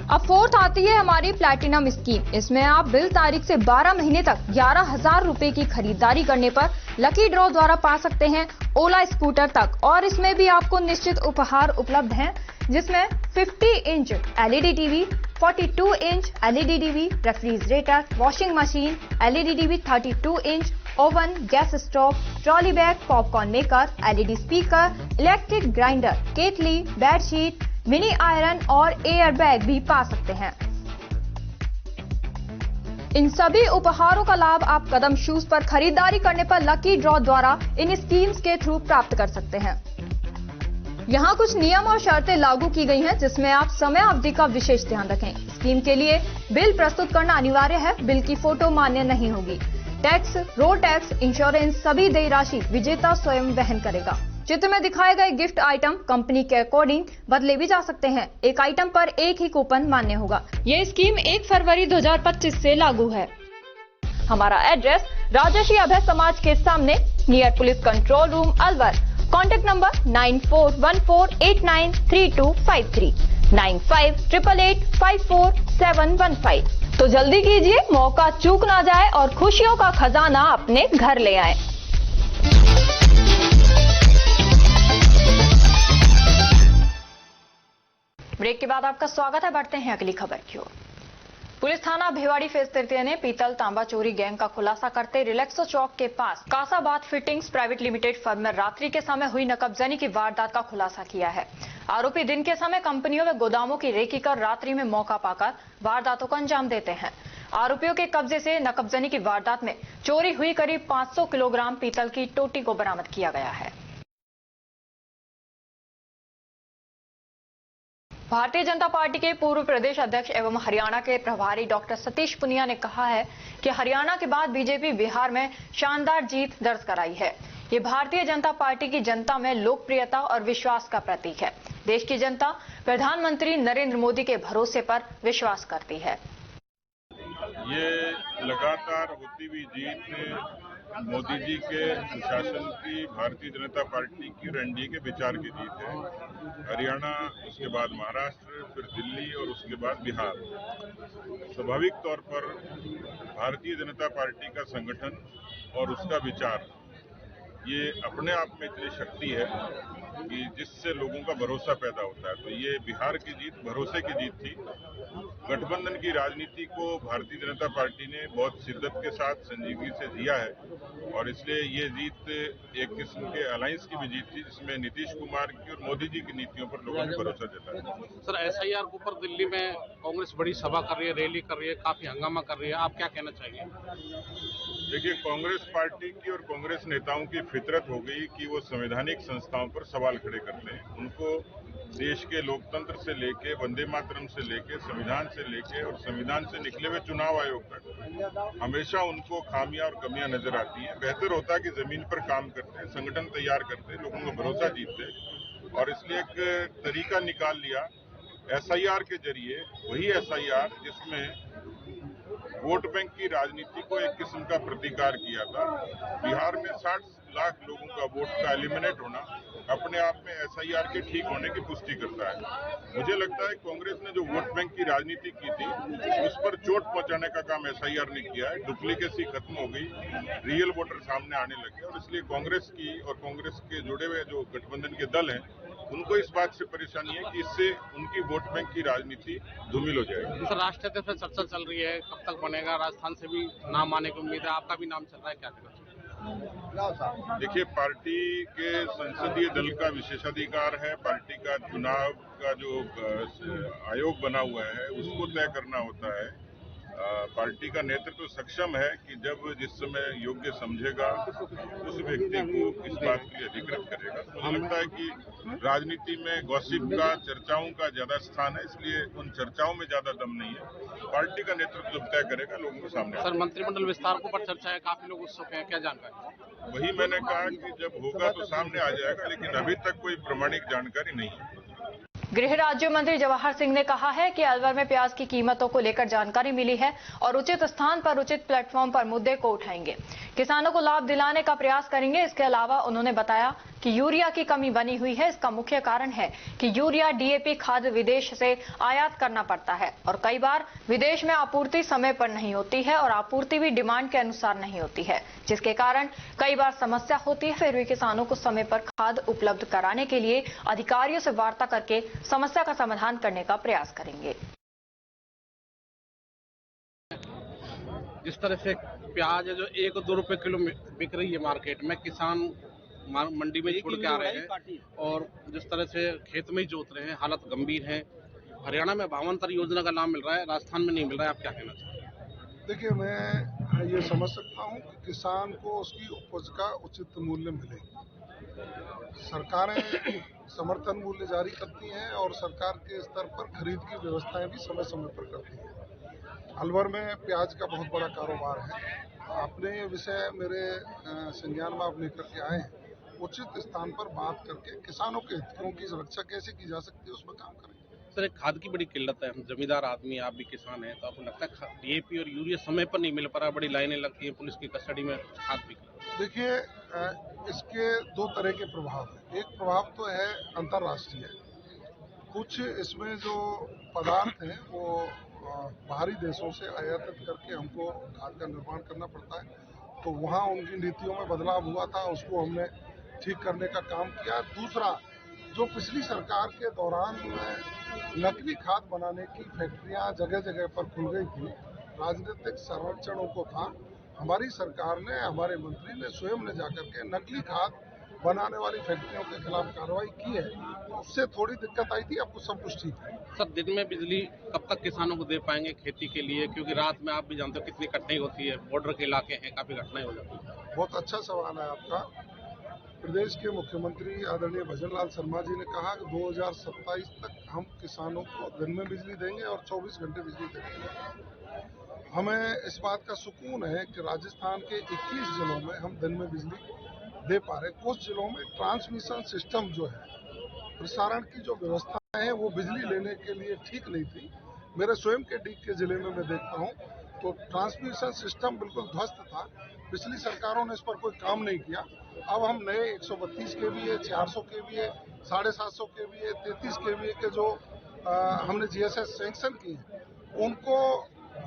अब फोर्थ आती है हमारी प्लैटिनम स्कीम। इसमें आप बिल तारीख से 12 महीने तक 11,000 रुपए की खरीदारी करने पर लकी ड्रॉ द्वारा पा सकते हैं ओला स्कूटर तक, और इसमें भी आपको निश्चित उपहार उपलब्ध हैं, जिसमें 50 inch LED TV, 42 inch LED TV, refrigerator, washing machine, LED TV, 32 inch, oven, gas stove, trolley bag, popcorn maker, LED speaker, electric grinder, केटली, बेडशीट, मिनी आयरन और एयर बैग भी पा सकते हैं। इन सभी उपहारों का लाभ आप कदम शूज पर खरीदारी करने पर लकी ड्रॉ द्वारा इन स्कीम्स के थ्रू प्राप्त कर सकते हैं। यहाँ कुछ नियम और शर्तें लागू की गई हैं, जिसमें आप समय अवधि का विशेष ध्यान रखें। स्कीम के लिए बिल प्रस्तुत करना अनिवार्य है। बिल की फोटो मान्य नहीं होगी। टैक्स, रोड टैक्स, इंश्योरेंस सभी देय राशि विजेता स्वयं वहन करेगा। चित्र में दिखाए गए गिफ्ट आइटम कंपनी के अकॉर्डिंग बदले भी जा सकते हैं। एक आइटम पर एक ही कूपन मान्य होगा। ये स्कीम 1 फरवरी 2025 से लागू है। हमारा एड्रेस राजर्षि अभय समाज के सामने, near police control room, Alwar. Contact number 9414893253, 9588854715। तो जल्दी कीजिए, मौका चूक ना जाए और खुशियों का खजाना अपने घर ले आए। ब्रेक के बाद आपका स्वागत है। बढ़ते हैं अगली खबर की ओर। पुलिस थाना भिवाड़ी फेज 33 ने पीतल तांबा चोरी गैंग का खुलासा करते रिलैक्सो चौक के पास Kasabad fittings private limited firm में रात्रि के समय हुई नकबजनी की वारदात का खुलासा किया है। आरोपी दिन के समय कंपनियों व गोदामों की रेकी कर रात्रि में मौका पाकर वारदातों को अंजाम देते हैं। आरोपियों के कब्जे से नकबजनी की वारदात में चोरी हुई करीब 500 किलोग्राम पीतल की टोटी को बरामद किया गया है। भारतीय जनता पार्टी के पूर्व प्रदेश अध्यक्ष एवं हरियाणा के प्रभारी डॉक्टर सतीश पुनिया ने कहा है कि हरियाणा के बाद बीजेपी बिहार में शानदार जीत दर्ज कराई है। ये भारतीय जनता पार्टी की जनता में लोकप्रियता और विश्वास का प्रतीक है। देश की जनता प्रधानमंत्री नरेंद्र मोदी के भरोसे पर विश्वास करती है। ये लगातार होती हुई जीत मोदी जी के सुशासन की, भारतीय जनता पार्टी की और एनडीए के विचार की जीत है। हरियाणा, उसके बाद महाराष्ट्र, फिर दिल्ली और उसके बाद बिहार। स्वाभाविक तौर पर भारतीय जनता पार्टी का संगठन और उसका विचार ये अपने आप में इतनी शक्ति है कि जिससे लोगों का भरोसा पैदा होता है। तो ये बिहार की जीत भरोसे की जीत थी। गठबंधन की राजनीति को भारतीय जनता पार्टी ने बहुत शिद्दत के साथ संजीदगी से जिया है और इसलिए ये जीत एक किस्म के अलायंस की भी जीत थी, जिसमें नीतीश कुमार की और मोदी जी की नीतियों पर लोगों ने भरोसा जताया। सर, SIR के ऊपर दिल्ली में कांग्रेस बड़ी सभा कर रही है, रैली कर रही है, काफी हंगामा कर रही है, आप क्या कहना चाहिए? देखिए, कांग्रेस पार्टी की और कांग्रेस नेताओं की फितरत हो गई कि वो संवैधानिक संस्थाओं पर सवाल खड़े करते हैं। उनको देश के लोकतंत्र से लेके, वंदे मातरम से लेके, संविधान से लेके और संविधान से निकले हुए चुनाव आयोग तक हमेशा उनको खामियां और कमियां नजर आती हैं। बेहतर होता है कि जमीन पर काम करते हैं, संगठन तैयार करते हैं, लोगों का भरोसा जीतते हैं और इसलिए एक तरीका निकाल लिया SIR के जरिए, वही SIR जिसमें वोट बैंक की राजनीति को एक किस्म का प्रतिकार किया था। बिहार में 60 लाख लोगों का वोट का एलिमिनेट होना अपने आप में SIR के ठीक होने की पुष्टि करता है। मुझे लगता है कांग्रेस ने जो वोट बैंक की राजनीति की थी उस पर चोट पहुंचाने का काम SIR ने किया है। डुप्लीकेसी खत्म हो गई, रियल वोटर सामने आने लगे और इसलिए कांग्रेस की और कांग्रेस के जुड़े हुए जो गठबंधन के दल हैं उनको इस बात से परेशानी है कि इससे उनकी वोट बैंक की राजनीति धूमिल हो जाएगी। सर, राष्ट्रीय अध्यक्ष में चर्चा चल रही है, कब तक बनेगा? राजस्थान से भी नाम आने की उम्मीद है, आपका भी नाम चल रहा है, क्या कहना चाहिए? देखिए, पार्टी के संसदीय दल का विशेषाधिकार है। पार्टी का चुनाव का जो आयोग बना हुआ है उसको तय करना होता है। पार्टी का नेतृत्व सक्षम है कि जब जिस समय योग्य समझेगा उस व्यक्ति को इस बात के लिए अधिकृत करेगा। तो मुझे लगता है कि राजनीति में गॉसिप का, चर्चाओं का ज्यादा स्थान है, इसलिए उन चर्चाओं में ज्यादा दम नहीं है। पार्टी का नेतृत्व जब तय करेगा लोगों के सामने। सर, मंत्रिमंडल विस्तार को पर चर्चा है, काफी लोग उत्सुक हैं, क्या जानकारी? वही मैंने कहा कि जब होगा तो सामने आ जाएगा, लेकिन अभी तक कोई प्रमाणिक जानकारी नहीं है। गृह राज्य मंत्री जवाहर सिंह ने कहा है कि अलवर में प्याज की कीमतों को लेकर जानकारी मिली है और उचित स्थान पर उचित प्लेटफॉर्म पर मुद्दे को उठाएंगे, किसानों को लाभ दिलाने का प्रयास करेंगे। इसके अलावा उन्होंने बताया कि यूरिया की कमी बनी हुई है। इसका मुख्य कारण है कि यूरिया डीएपी खाद विदेश से आयात करना पड़ता है और कई बार विदेश में आपूर्ति समय पर नहीं होती है और आपूर्ति भी डिमांड के अनुसार नहीं होती है, जिसके कारण कई बार समस्या होती है। फिर भी किसानों को समय पर खाद उपलब्ध कराने के लिए अधिकारियों से वार्ता करके समस्या का समाधान करने का प्रयास करेंगे। जिस तरह से प्याज है जो 1-2 रुपए किलो बिक रही है मार्केट में, किसान मंडी में छोड़ के आ रहे हैं और जिस तरह से खेत में ही जोत रहे हैं, हालत गंभीर है। हरियाणा में 52 योजना का लाभ मिल रहा है, राजस्थान में नहीं मिल रहा है, आप क्या कहना चाहते हैं? देखिए, मैं ये समझ सकता हूँ कि किसान को उसकी उपज का उचित मूल्य मिले। सरकारें समर्थन मूल्य जारी करती हैं और सरकार के स्तर पर खरीद की व्यवस्थाएं भी समय समय पर करती हैं। अलवर में प्याज का बहुत बड़ा कारोबार है। आपने ये विषय मेरे संज्ञान में आप लेकर के आए हैं। उचित स्थान पर बात करके किसानों के हितों की सुरक्षा कैसे की जा सकती है उसमें काम करेंगे। सर, एक खाद की बड़ी किल्लत है। हम जमींदार आदमी, आप भी किसान हैं, तो आपको लगता है डीएपी और यूरिया समय पर नहीं मिल पा रहा, बड़ी लाइनें लगती हैं, पुलिस की कस्टडी में खाद भी। देखिए, इसके 2 तरह के प्रभाव हैं। एक प्रभाव तो है अंतर्राष्ट्रीय, कुछ इसमें जो पदार्थ हैं वो बाहरी देशों से आयातित करके हमको खाद का निर्माण करना पड़ता है, तो वहाँ उनकी नीतियों में बदलाव हुआ था, उसको हमने ठीक करने का काम किया। दूसरा, जो पिछली सरकार के दौरान नकली खाद बनाने की फैक्ट्रियां जगह जगह पर खुल गई थी, राजनीतिक संरक्षणों को था, हमारी सरकार ने, हमारे मंत्री ने स्वयं ने जाकर के नकली खाद बनाने वाली फैक्ट्रियों के खिलाफ कार्रवाई की है। उससे थोड़ी दिक्कत आई थी, अब सब कुछ ठीक है। सर, दिन में बिजली कब तक किसानों को दे पाएंगे खेती के लिए, क्योंकि रात में आप भी जानते हो कितनी कठिनाई होती है, बॉर्डर के इलाके हैं, काफी घटनाएं हो जाती है। बहुत अच्छा सवाल है आपका। प्रदेश के मुख्यमंत्री आदरणीय भजनलाल शर्मा जी ने कहा कि 2027 तक हम किसानों को दिन में बिजली देंगे और 24 घंटे बिजली देंगे। हमें इस बात का सुकून है कि राजस्थान के 21 जिलों में हम दिन में बिजली दे पा रहे। कुछ जिलों में ट्रांसमिशन सिस्टम जो है, प्रसारण की जो व्यवस्था है वो बिजली लेने के लिए ठीक नहीं थी। मेरे स्वयं के डीग के जिले में मैं देखता हूँ तो ट्रांसमिशन सिस्टम बिल्कुल ध्वस्त था। पिछली सरकारों ने इस पर कोई काम नहीं किया। अब हम नए 132 kVA, 400 kVA, 750 kVA, 33 kVA के जो हमने GSS सैंक्शन किए हैं, उनको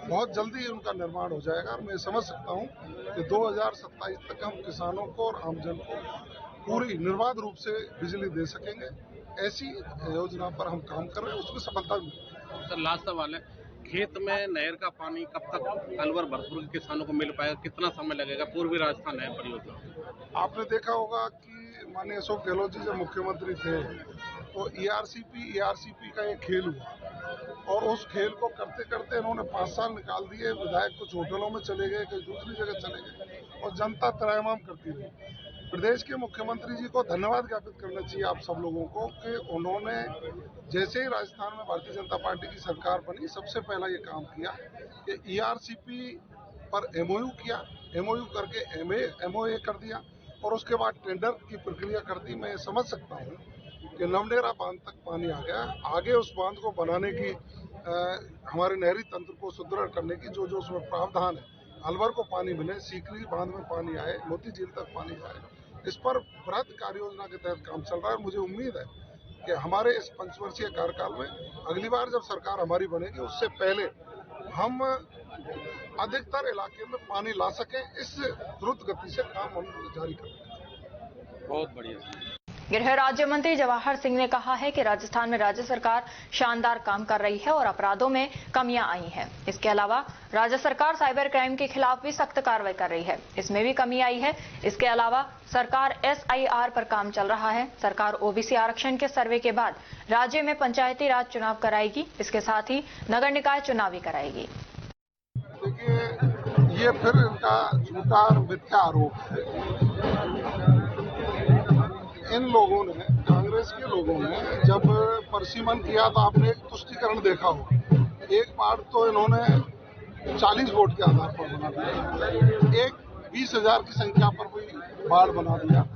बहुत जल्दी उनका निर्माण हो जाएगा और मैं समझ सकता हूं कि 2027 तक हम किसानों को और आमजन को पूरी निर्बाध रूप से बिजली दे सकेंगे। ऐसी योजना पर हम काम कर रहे हैं, उसमें सफलता भी। सर, लास्ट सवाल है, खेत में नहर का पानी कब तक अलवर भरतपुर के किसानों को मिल पाएगा, कितना समय लगेगा? पूर्वी राजस्थान नहर परियोजना आपने देखा होगा कि माननीय अशोक गहलोत जी जब मुख्यमंत्री थे तो ERCP का एक खेल हुआ और उस खेल को करते करते इन्होंने 5 साल निकाल दिए। विधायक कुछ होटलों में चले गए, कहीं दूसरी जगह चले गए और जनता त्राहिमाम करती रही। प्रदेश के मुख्यमंत्री जी को धन्यवाद ज्ञापित करना चाहिए आप सब लोगों को कि उन्होंने जैसे ही राजस्थान में भारतीय जनता पार्टी की सरकार बनी, सबसे पहला ये काम किया कि ERCP पर MOU किया, MOU करके MOA कर दिया और उसके बाद टेंडर की प्रक्रिया कर दी। मैं समझ सकता हूँ कि नवनेरा बांध तक पानी आ गया। आगे उस बांध को बनाने की हमारे नहरी तंत्र को सुदृढ़ करने की जो उसमें प्रावधान है, अलवर को पानी मिले, सीकरी बांध में पानी आए, मोती झील तक पानी जाए, इस पर बृहद कार्य योजना के तहत काम चल रहा है। मुझे उम्मीद है कि हमारे इस 5 वर्षीय कार्यकाल में अगली बार जब सरकार हमारी बनेगी उससे पहले हम अधिकतर इलाके में पानी ला सकें। इस द्रुत गति से काम हम जारी करेंगे। बहुत बढ़िया। गृह राज्य मंत्री जवाहर सिंह ने कहा है कि राजस्थान में राज्य सरकार शानदार काम कर रही है और अपराधों में कमियां आई हैं। इसके अलावा राज्य सरकार साइबर क्राइम के खिलाफ भी सख्त कार्रवाई कर रही है, इसमें भी कमी आई है। इसके अलावा सरकार SIR पर काम चल रहा है। सरकार OBC आरक्षण के सर्वे के बाद राज्य में पंचायती राज चुनाव कराएगी, इसके साथ ही नगर निकाय चुनाव भी कराएगी। देखिए, ये फिर इनका झूठा और मिथ्या आरोप है। इन लोगों ने, कांग्रेस के लोगों ने जब परसीमन किया तो आपने एक तुष्टीकरण देखा हो। एक बार तो इन्होंने 40 वोट के आधार पर बना दिया, एक 20,000 की संख्या पर कोई बाढ़ बना दिया।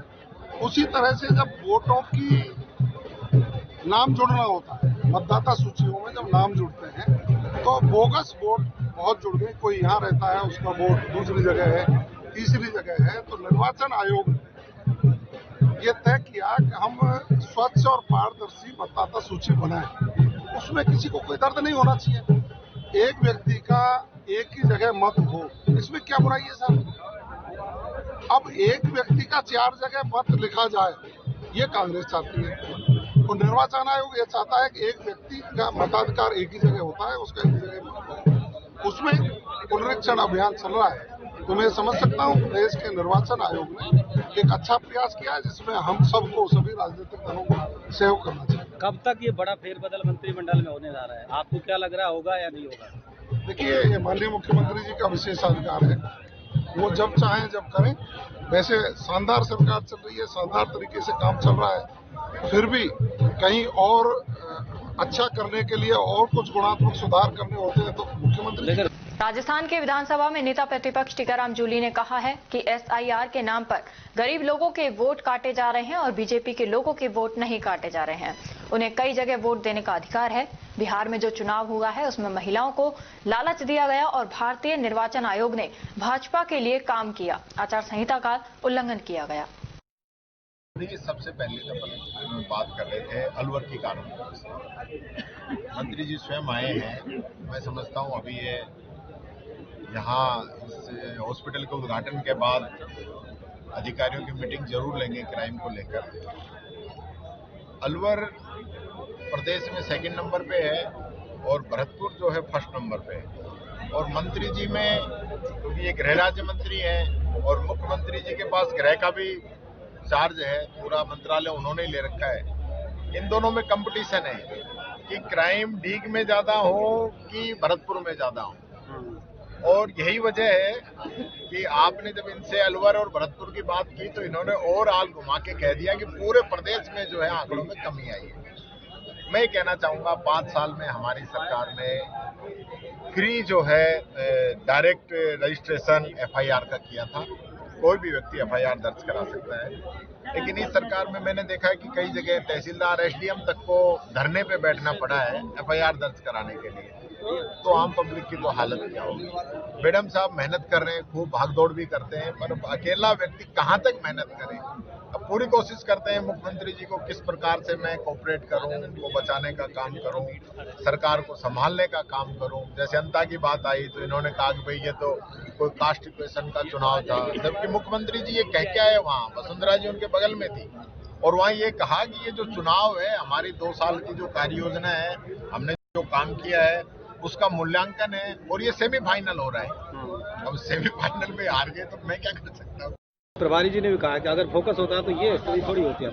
उसी तरह से जब वोटों की नाम जुड़ना होता है, मतदाता सूचियों में जब नाम जुड़ते हैं तो बोगस वोट बहुत जुड़ गए। कोई यहाँ रहता है, उसका वोट दूसरी जगह है, तीसरी जगह है। तो निर्वाचन आयोग ने ये तय किया कि हम स्वच्छ और पारदर्शी मतदाता सूची बनाएं। उसमें किसी को कोई दर्द नहीं होना चाहिए। एक व्यक्ति का एक ही जगह मत हो, इसमें क्या बुराई है सर? अब एक व्यक्ति का 4 जगह मत लिखा जाए, ये कांग्रेस चाहती है। और निर्वाचन आयोग ये चाहता है कि एक व्यक्ति का मताधिकार एक ही जगह होता है, उसका एक जगह मत हो। उसमें पुनरीक्षण अभियान चल रहा है। तो मैं समझ सकता हूँ देश के निर्वाचन आयोग ने एक अच्छा प्रयास किया है, जिसमें हम सबको, सभी राजनीतिक दलों को सहयोग करना चाहिए। कब तक ये बड़ा फेरबदल मंत्रिमंडल में होने जा रहा है? आपको क्या लग रहा होगा या नहीं होगा? देखिए, ये माननीय मुख्यमंत्री जी का विशेषाधिकार है, वो जब चाहें जब करें। वैसे शानदार सरकार चल रही है, शानदार तरीके से काम चल रहा है। फिर भी कहीं और अच्छा करने के लिए और कुछ गुणात्मक सुधार करने होते हैं तो मुख्यमंत्री। राजस्थान के विधानसभा में नेता प्रतिपक्ष टीकाराम जूली ने कहा है कि SIR के नाम पर गरीब लोगों के वोट काटे जा रहे हैं और बीजेपी के लोगों के वोट नहीं काटे जा रहे हैं। उन्हें कई जगह वोट देने का अधिकार है। बिहार में जो चुनाव हुआ है उसमें महिलाओं को लालच दिया गया और भारतीय निर्वाचन आयोग ने भाजपा के लिए काम किया। आचार संहिता का उल्लंघन किया गया। देखिए, सबसे पहले तो बात कर रहे थे अलवर की कानून। मंत्री जी स्वयं आए हैं। मैं समझता हूँ अभी ये यहाँ इस हॉस्पिटल के उद्घाटन के बाद अधिकारियों की मीटिंग जरूर लेंगे क्राइम को लेकर। अलवर प्रदेश में 2nd नंबर पे है और भरतपुर जो है 1st नंबर पे है। और मंत्री जी में क्योंकि ये गृह राज्य मंत्री हैं और मुख्यमंत्री जी के पास गृह का भी चार्ज है, पूरा मंत्रालय उन्होंने ले रखा है। इन दोनों में कंपटीशन है कि क्राइम डीग में ज्यादा हो कि भरतपुर में ज्यादा हो। और यही वजह है कि आपने जब इनसे अलवर और भरतपुर की बात की तो इन्होंने और आल घुमा के कह दिया कि पूरे प्रदेश में जो है आंकड़ों में कमी आई है। मैं कहना चाहूंगा 5 साल में हमारी सरकार ने फ्री जो है डायरेक्ट रजिस्ट्रेशन FIR का किया था। कोई भी व्यक्ति FIR दर्ज करा सकता है। लेकिन इस सरकार में मैंने देखा है कि कई जगह तहसीलदार SDM तक को धरने पे बैठना पड़ा है FIR दर्ज कराने के लिए। तो आम पब्लिक की तो हालत क्या होगी। मैडम साहब मेहनत कर रहे हैं, खूब भागदौड़ भी करते हैं, पर अकेला व्यक्ति कहाँ तक मेहनत करे। अब पूरी कोशिश करते हैं मुख्यमंत्री जी को किस प्रकार से मैं कोऑपरेट करूं, उनको बचाने का काम करूं, सरकार को संभालने का काम करूं। जैसे अंता की बात आई तो इन्होंने कहा कि भाई ये तो कोई कास्ट इक्वेशन का चुनाव था, जबकि मुख्यमंत्री जी ये कह के आए, वहाँ वसुंधरा जी उनके बगल में थी और वहाँ ये कहा कि ये जो चुनाव है हमारी 2 साल की जो कार्य योजना है, हमने जो काम किया है उसका मूल्यांकन है और ये सेमीफाइनल हो रहा है। अब सेमीफाइनल में हार गए तो मैं क्या कर सकता हूँ। प्रभारी जी ने भी कहा कि अगर फोकस होता है तो ये स्थिति थोड़ी होती है।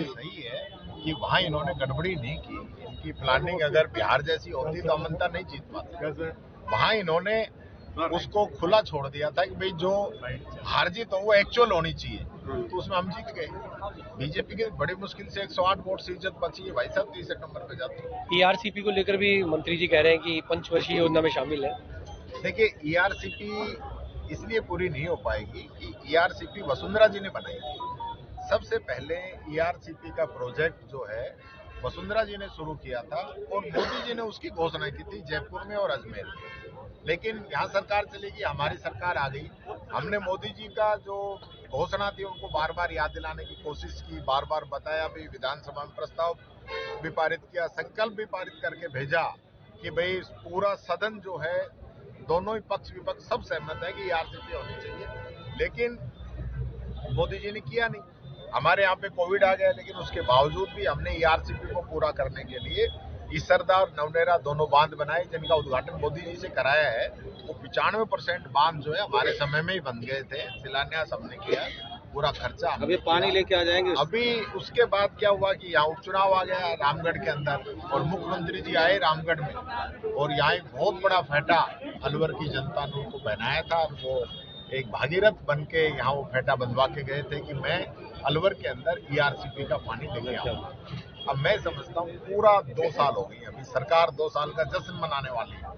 सही है कि वहाँ इन्होंने गड़बड़ी नहीं की। इनकी प्लानिंग अगर बिहार जैसी होती तो अमनता नहीं जीत पाती। वहाँ इन्होंने उसको खुला छोड़ दिया था कि भाई जो हार जीत हो वो एक्चुअल होनी चाहिए, तो उसमें हम जीत गए। बीजेपी की बड़ी मुश्किल से 108 वोट से इज्जत बची है। भाई साहब 30 नंबर पे जाते हैं। ERCP को लेकर भी मंत्री जी कह रहे हैं कि पंचवर्षीय योजना में शामिल है। देखिए, ERCP इसलिए पूरी नहीं हो पाएगी कि ERCP वसुंधरा जी ने बनाई थी। सबसे पहले ERCP का प्रोजेक्ट जो है वसुंधरा जी ने शुरू किया था और मोदी जी ने उसकी घोषणा की थी जयपुर में और अजमेर में। लेकिन यहाँ सरकार चली गई, हमारी सरकार आ गई। हमने मोदी जी का जो घोषणा थी उनको बार बार याद दिलाने की कोशिश की, बार बार बताया, भी विधानसभा में प्रस्ताव भी पारित किया, संकल्प भी पारित करके भेजा कि भाई पूरा सदन जो है, दोनों ही पक्ष विपक्ष सब सहमत है कि ERCP होनी चाहिए। लेकिन मोदी जी ने किया नहीं। हमारे यहाँ पे कोविड आ गया, लेकिन उसके बावजूद भी हमने ERCP को पूरा करने के लिए ईसरदा और नवनेरा दोनों बांध बनाए, जिनका उद्घाटन मोदी जी से कराया है। वो 95% बांध जो है हमारे समय में ही बन गए थे, शिलान्यास हमने किया, पूरा खर्चा अभी पानी लेके आ जाएंगे। अभी उसके बाद क्या हुआ कि यहाँ उपचुनाव आ गया रामगढ़ के अंदर, और मुख्यमंत्री जी आए रामगढ़ में, और यहाँ एक बहुत बड़ा फेटा अलवर की जनता ने उनको पहनाया था। वो एक भागीरथ बन के यहाँ वो फेटा बंधवा के गए थे कि मैं अलवर के अंदर ERCP का पानी लेके आऊंगा। अब मैं समझता हूँ पूरा 2 साल हो गई, अभी सरकार 2 साल का जश्न मनाने वाली है,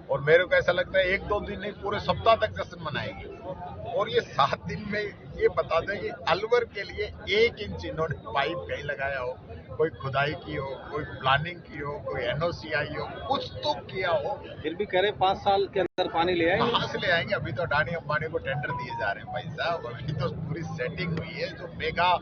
और मेरे को ऐसा लगता है 1-2 दिन नहीं, पूरे सप्ताह तक जश्न मनाएगी। और ये 7 दिन में ये बता दें कि अलवर के लिए 1 इंच इन्होंने पाइप कहीं लगाया हो, कोई खुदाई की हो, कोई प्लानिंग की हो, कोई NOC आई हो, कुछ तो किया हो। फिर भी कह रहे 5 साल के अंदर पानी ले आएंगे। कहाँ से ले आएंगे? अभी तो अडानी अंबानी को टेंडर दिए जा रहे हैं भाई साहब। अभी तो पूरी सेटिंग हुई है। जो मेगा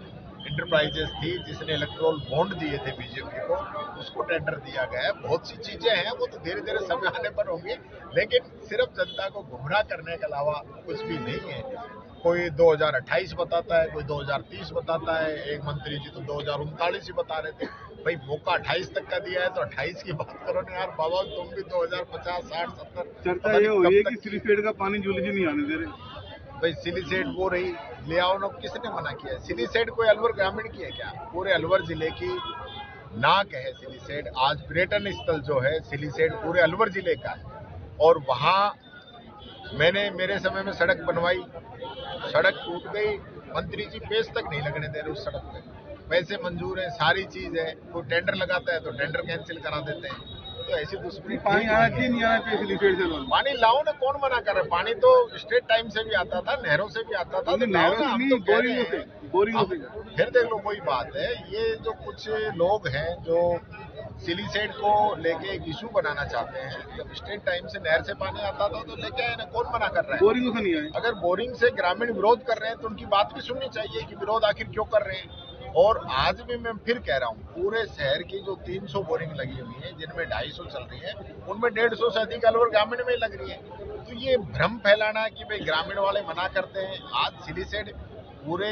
इंटरप्राइजेस थी जिसने इलेक्ट्रोल बॉन्ड दिए थे बीजेपी को, उसको टेंडर दिया गया है। बहुत सी चीजें हैं, वो तो धीरे धीरे समय आने पर होंगी, लेकिन सिर्फ जनता को गुमराह करने के अलावा कुछ भी नहीं है। कोई 2028 बताता है, कोई 2030 बताता है, एक मंत्री जी तो 2039 ही बता रहे थे। भाई मौका 28 तक का दिया है तो 28 की बात करो ना यार बाबा, तुम भी 2050, 60, 70। चर्चा ये हुई है कि सिलीसेट का पानी जूली जी नहीं आने दे रहे। भाई सिलीसेट वो रही, ले आओ ना, किसने मना किया है? सिलीसेट कोई अलवर ग्रामीण की है क्या? पूरे अलवर जिले की नाक है सिलीसेट। आज पर्यटन स्थल जो है सिलीसेट पूरे अलवर जिले का है, और वहाँ मैंने मेरे समय में सड़क बनवाई, सड़क टूट गई, मंत्री जी पेज तक नहीं लगने दे रहे उस सड़क पे। पैसे मंजूर है, सारी चीज है, कोई टेंडर लगाता है तो टेंडर कैंसिल करा देते हैं। तो ऐसी दुश्मनी पानी आना चाहिए नहीं आना चाहिए सिलीसेट से? पानी लाओ ना, कौन मना कर रहा है? पानी तो स्टेट टाइम से भी आता था, नहरों से भी आता था, तो लाओ ना, हम तो बोरिंगों से। फिर देख लो वही बात है, ये जो कुछ लोग हैं जो सिलीसेट को लेके एक इशू बनाना चाहते हैं। जब स्टेट टाइम से नहर से पानी आता था तो लेके आए ना, कौन मना कर रहा है? बोरिंग से नहीं आए। अगर बोरिंग से ग्रामीण विरोध कर रहे हैं तो उनकी बात भी सुननी चाहिए कि विरोध आखिर क्यों कर रहे हैं। और आज भी मैं फिर कह रहा हूँ, पूरे शहर की जो 300 बोरिंग लगी हुई है, जिनमें 250 चल रही है, उनमें 150 से अधिक अलवर ग्रामीण में लग रही है। तो ये भ्रम फैलाना कि भाई ग्रामीण वाले मना करते हैं, आज सिलीसेट पूरे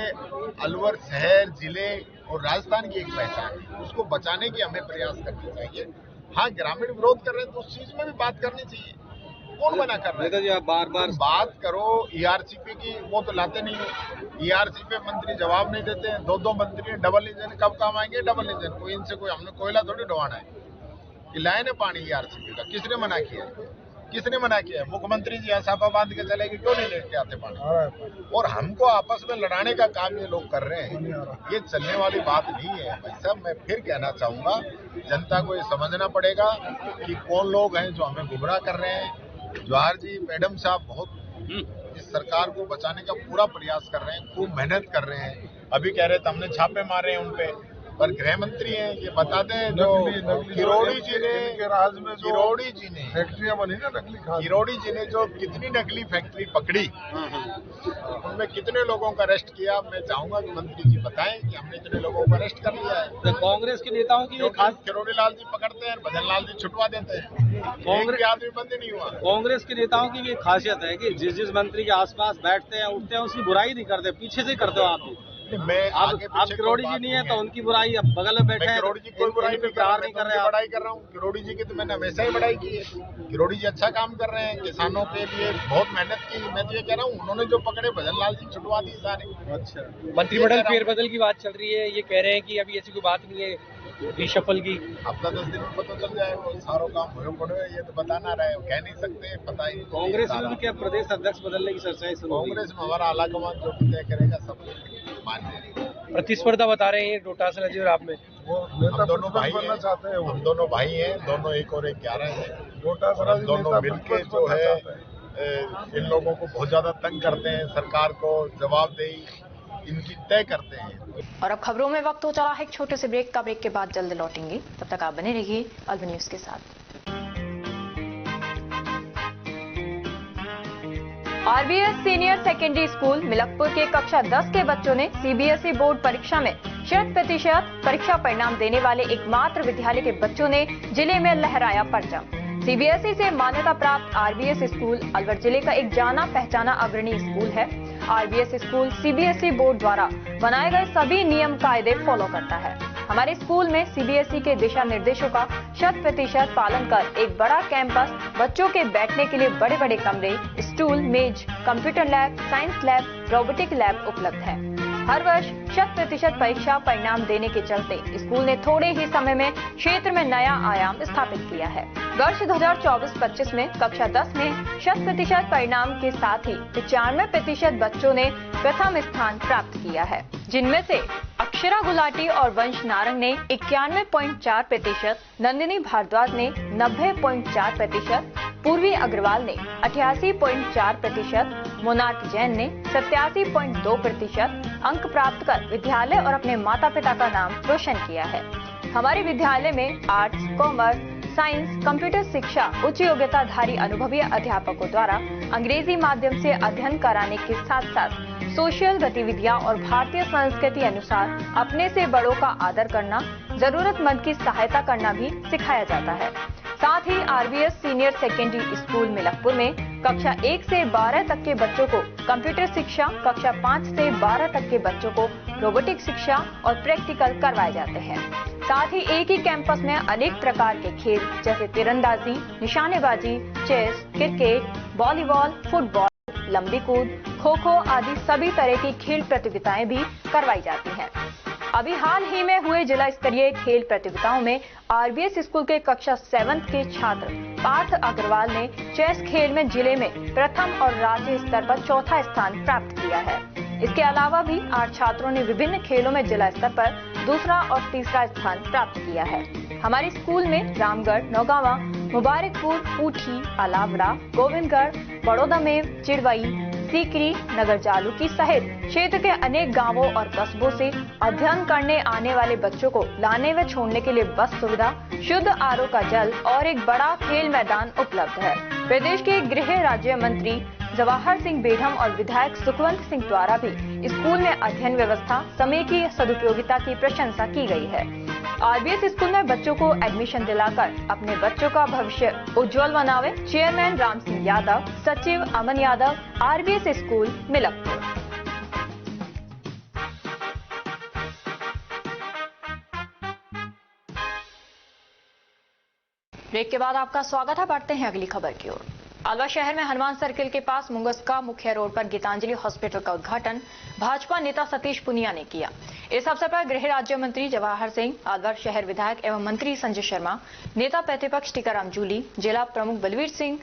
अलवर शहर, जिले और राजस्थान की एक पहचान है, उसको बचाने की हमें प्रयास करने चाहिए। हाँ, ग्रामीण विरोध कर रहे हैं तो उस चीज में भी बात करनी चाहिए, कौन मना कर रहा है? जी आप बार बार बात करो ERCP की, वो तो लाते नहीं है। ERCP मंत्री जवाब नहीं देते हैं, 2 मंत्री हैं। डबल इंजन कब काम आएंगे? डबल इंजन कोई इनसे कोई, हमने कोयला थोड़ी ढोवाना है। ये लाए ना पानी ERCP का, किसने मना किया है? किसने मना किया है? मुख्यमंत्री जी यहाँ साफा बांध के चलेगी, क्यों नहीं लेके आते पानी? और हमको आपस में लड़ाने का काम ये लोग कर रहे हैं, ये चलने वाली बात नहीं है भाई साहब। मैं फिर कहना चाहूंगा, जनता को ये समझना पड़ेगा कि कौन लोग हैं जो हमें गुमराह कर रहे हैं। जवाहर जी, मैडम साहब बहुत इस सरकार को बचाने का पूरा प्रयास कर रहे हैं, खूब मेहनत कर रहे हैं। अभी कह रहे थे हमने छापे मारे हैं उनपे, पर गृह मंत्री हैं, ये बता दें जो किरोड़ी जी ने फैक्ट्रियां बनी ना नकली खाद, किरोड़ी जी ने जो कितनी नकली फैक्ट्री पकड़ी, उनमें कितने लोगों का अरेस्ट किया, मैं चाहूंगा कि मंत्री जी बताएं कि हमने इतने लोगों को अरेस्ट कर लिया है। तो कांग्रेस के नेताओं की ये खास, किरोड़ी लाल जी पकड़ते हैं, भजन लाल जी छुटवा देते हैं, कांग्रेस आदमी बंद नहीं हुआ। कांग्रेस के नेताओं की ये खासियत है कि जिस मंत्री के आसपास बैठते हैं, उठते हैं, उसकी बुराई नहीं करते, पीछे से करते हो आप भी। आप किरोड़ी जी नहीं है तो उनकी बुराई, अब बगल में बैठे हैं, किरोड़ी जी कोई बुराई नहीं कर रहा, नहीं कर रहे, बड़ाई कर रहा हूँ। किरोड़ी जी की तो मैंने हमेशा ही बड़ाई की है। किरोड़ी जी अच्छा काम कर रहे हैं, किसानों के लिए बहुत मेहनत की। मैं तो ये कह रहा हूँ, उन्होंने जो पकड़े भजन लाल जी छुटवा दिए सारे। अच्छा, मंत्रिमंडल फेरबदल की बात चल रही है, ये कह रहे हैं कि अभी ऐसी कोई बात नहीं है रिशफल की। हफ्ता 10 दिन में पता चल जाएगा, सारों काम हुए पड़े, ये तो बता ना रहे, कह नहीं सकते, पता ही। कांग्रेस में भी क्या प्रदेश अध्यक्ष बदलने की चर्चा है? कांग्रेस में हमारा आलाकमान जो तय करेगा सब मान्य। प्रतिस्पर्धा बता रहे हैं डोटासरा जी और आप में। हम दोनों भाई हैं, हम दोनों भाई हैं, दोनों 1 और 1 11 हैं। हम दोनों मिलके जो है इन लोगों को बहुत ज्यादा तंग करते हैं, सरकार को जवाबदेही इनकी तय करते हैं। और अब खबरों में वक्त हो चला है एक छोटे से ब्रेक का। ब्रेक के बाद जल्द लौटेंगे, तब तक आप बने रहिए अलवर न्यूज के साथ। RBS senior secondary school Milakpur के कक्षा 10 के बच्चों ने CBSE बोर्ड परीक्षा में 100% परीक्षा परिणाम देने वाले एकमात्र विद्यालय के बच्चों ने जिले में लहराया परचम। CBSE से मान्यता प्राप्त RBS स्कूल अलवर जिले का एक जाना पहचाना अग्रणी स्कूल है। आरबीएस स्कूल सीबीएसई बोर्ड द्वारा बनाए गए सभी नियम कायदे फॉलो करता है। हमारे स्कूल में सीबीएसई के दिशा निर्देशों का 100% पालन कर एक बड़ा कैंपस, बच्चों के बैठने के लिए बड़े बड़े कमरे, स्टूल, मेज, computer lab, science lab, robotic lab उपलब्ध है। हर वर्ष 100% परीक्षा परिणाम देने के चलते स्कूल ने थोड़े ही समय में क्षेत्र में नया आयाम स्थापित किया है। वर्ष 2024-25 में कक्षा 10 में 100% परिणाम के साथ ही 95% बच्चों ने प्रथम स्थान प्राप्त किया है, जिनमें से अक्षरा गुलाटी और वंश नारंग ने 91.4%, नंदिनी भारद्वाज ने 90.4%, पूर्वी अग्रवाल ने 88.4%, मोनार्क जैन ने 87.2% अंक प्राप्त कर विद्यालय और अपने माता पिता का नाम रोशन किया है। हमारे विद्यालय में आर्ट्स, कॉमर्स, साइंस, कंप्यूटर शिक्षा उच्च योग्यताधारी अनुभवी अध्यापकों द्वारा अंग्रेजी माध्यम से अध्ययन कराने के साथ साथ सोशल गतिविधियां और भारतीय संस्कृति अनुसार अपने से बड़ों का आदर करना, जरूरतमंद की सहायता करना भी सिखाया जाता है। साथ ही RBS senior secondary school Milakpur में कक्षा 1 से 12 तक के बच्चों को कंप्यूटर शिक्षा, कक्षा 5 से 12 तक के बच्चों को रोबोटिक शिक्षा और प्रैक्टिकल करवाए जाते हैं। साथ ही एक ही कैंपस में अनेक प्रकार के खेल जैसे तीरंदाजी, निशानेबाजी, चेस, क्रिकेट, वॉलीबॉल, फुटबॉल, लंबी कूद, खो खो आदि सभी तरह की खेल प्रतियोगिताएं भी करवाई जाती हैं। अभी हाल ही में हुए जिला स्तरीय खेल प्रतियोगिताओं में आरबीएस स्कूल के कक्षा 7 के छात्र पार्थ अग्रवाल ने चेस खेल में जिले में प्रथम और राज्य स्तर पर चौथा स्थान प्राप्त किया है। इसके अलावा भी 8 छात्रों ने विभिन्न खेलों में जिला स्तर पर दूसरा और तीसरा स्थान प्राप्त किया है। हमारे स्कूल में रामगढ़, नौगावा, मुबारकपुर, ऊटी, अलावड़ा, गोविंदगढ़, बड़ौदा में चिड़वई, सीकरी, नगर जालूकी सहित क्षेत्र के अनेक गांवों और कस्बों से अध्ययन करने आने वाले बच्चों को लाने व छोड़ने के लिए बस सुविधा, शुद्ध आरओ का जल और एक बड़ा खेल मैदान उपलब्ध है। प्रदेश के गृह राज्य मंत्री जवाहर सिंह बेढम और विधायक सुखवंत सिंह द्वारा भी स्कूल में अध्ययन व्यवस्था, समय की सदुपयोगिता की प्रशंसा की गई है। आरबीएस स्कूल में बच्चों को एडमिशन दिलाकर अपने बच्चों का भविष्य उज्जवल बनावे। चेयरमैन राम सिंह यादव, सचिव Aman Yadav, RBS school Milakpur. Break के बाद आपका स्वागत है। बढ़ते हैं अगली खबर की ओर। अलवर शहर में हनुमान सर्किल के पास मुंगस्का मुख्य रोड पर गीतांजलि हॉस्पिटल का उद्घाटन भाजपा नेता सतीश पुनिया ने किया। इस अवसर पर गृह राज्य मंत्री जवाहर सिंह, अलवर शहर विधायक एवं मंत्री संजय शर्मा, नेता प्रतिपक्ष टीकाराम जूली, जिला प्रमुख बलवीर सिंह,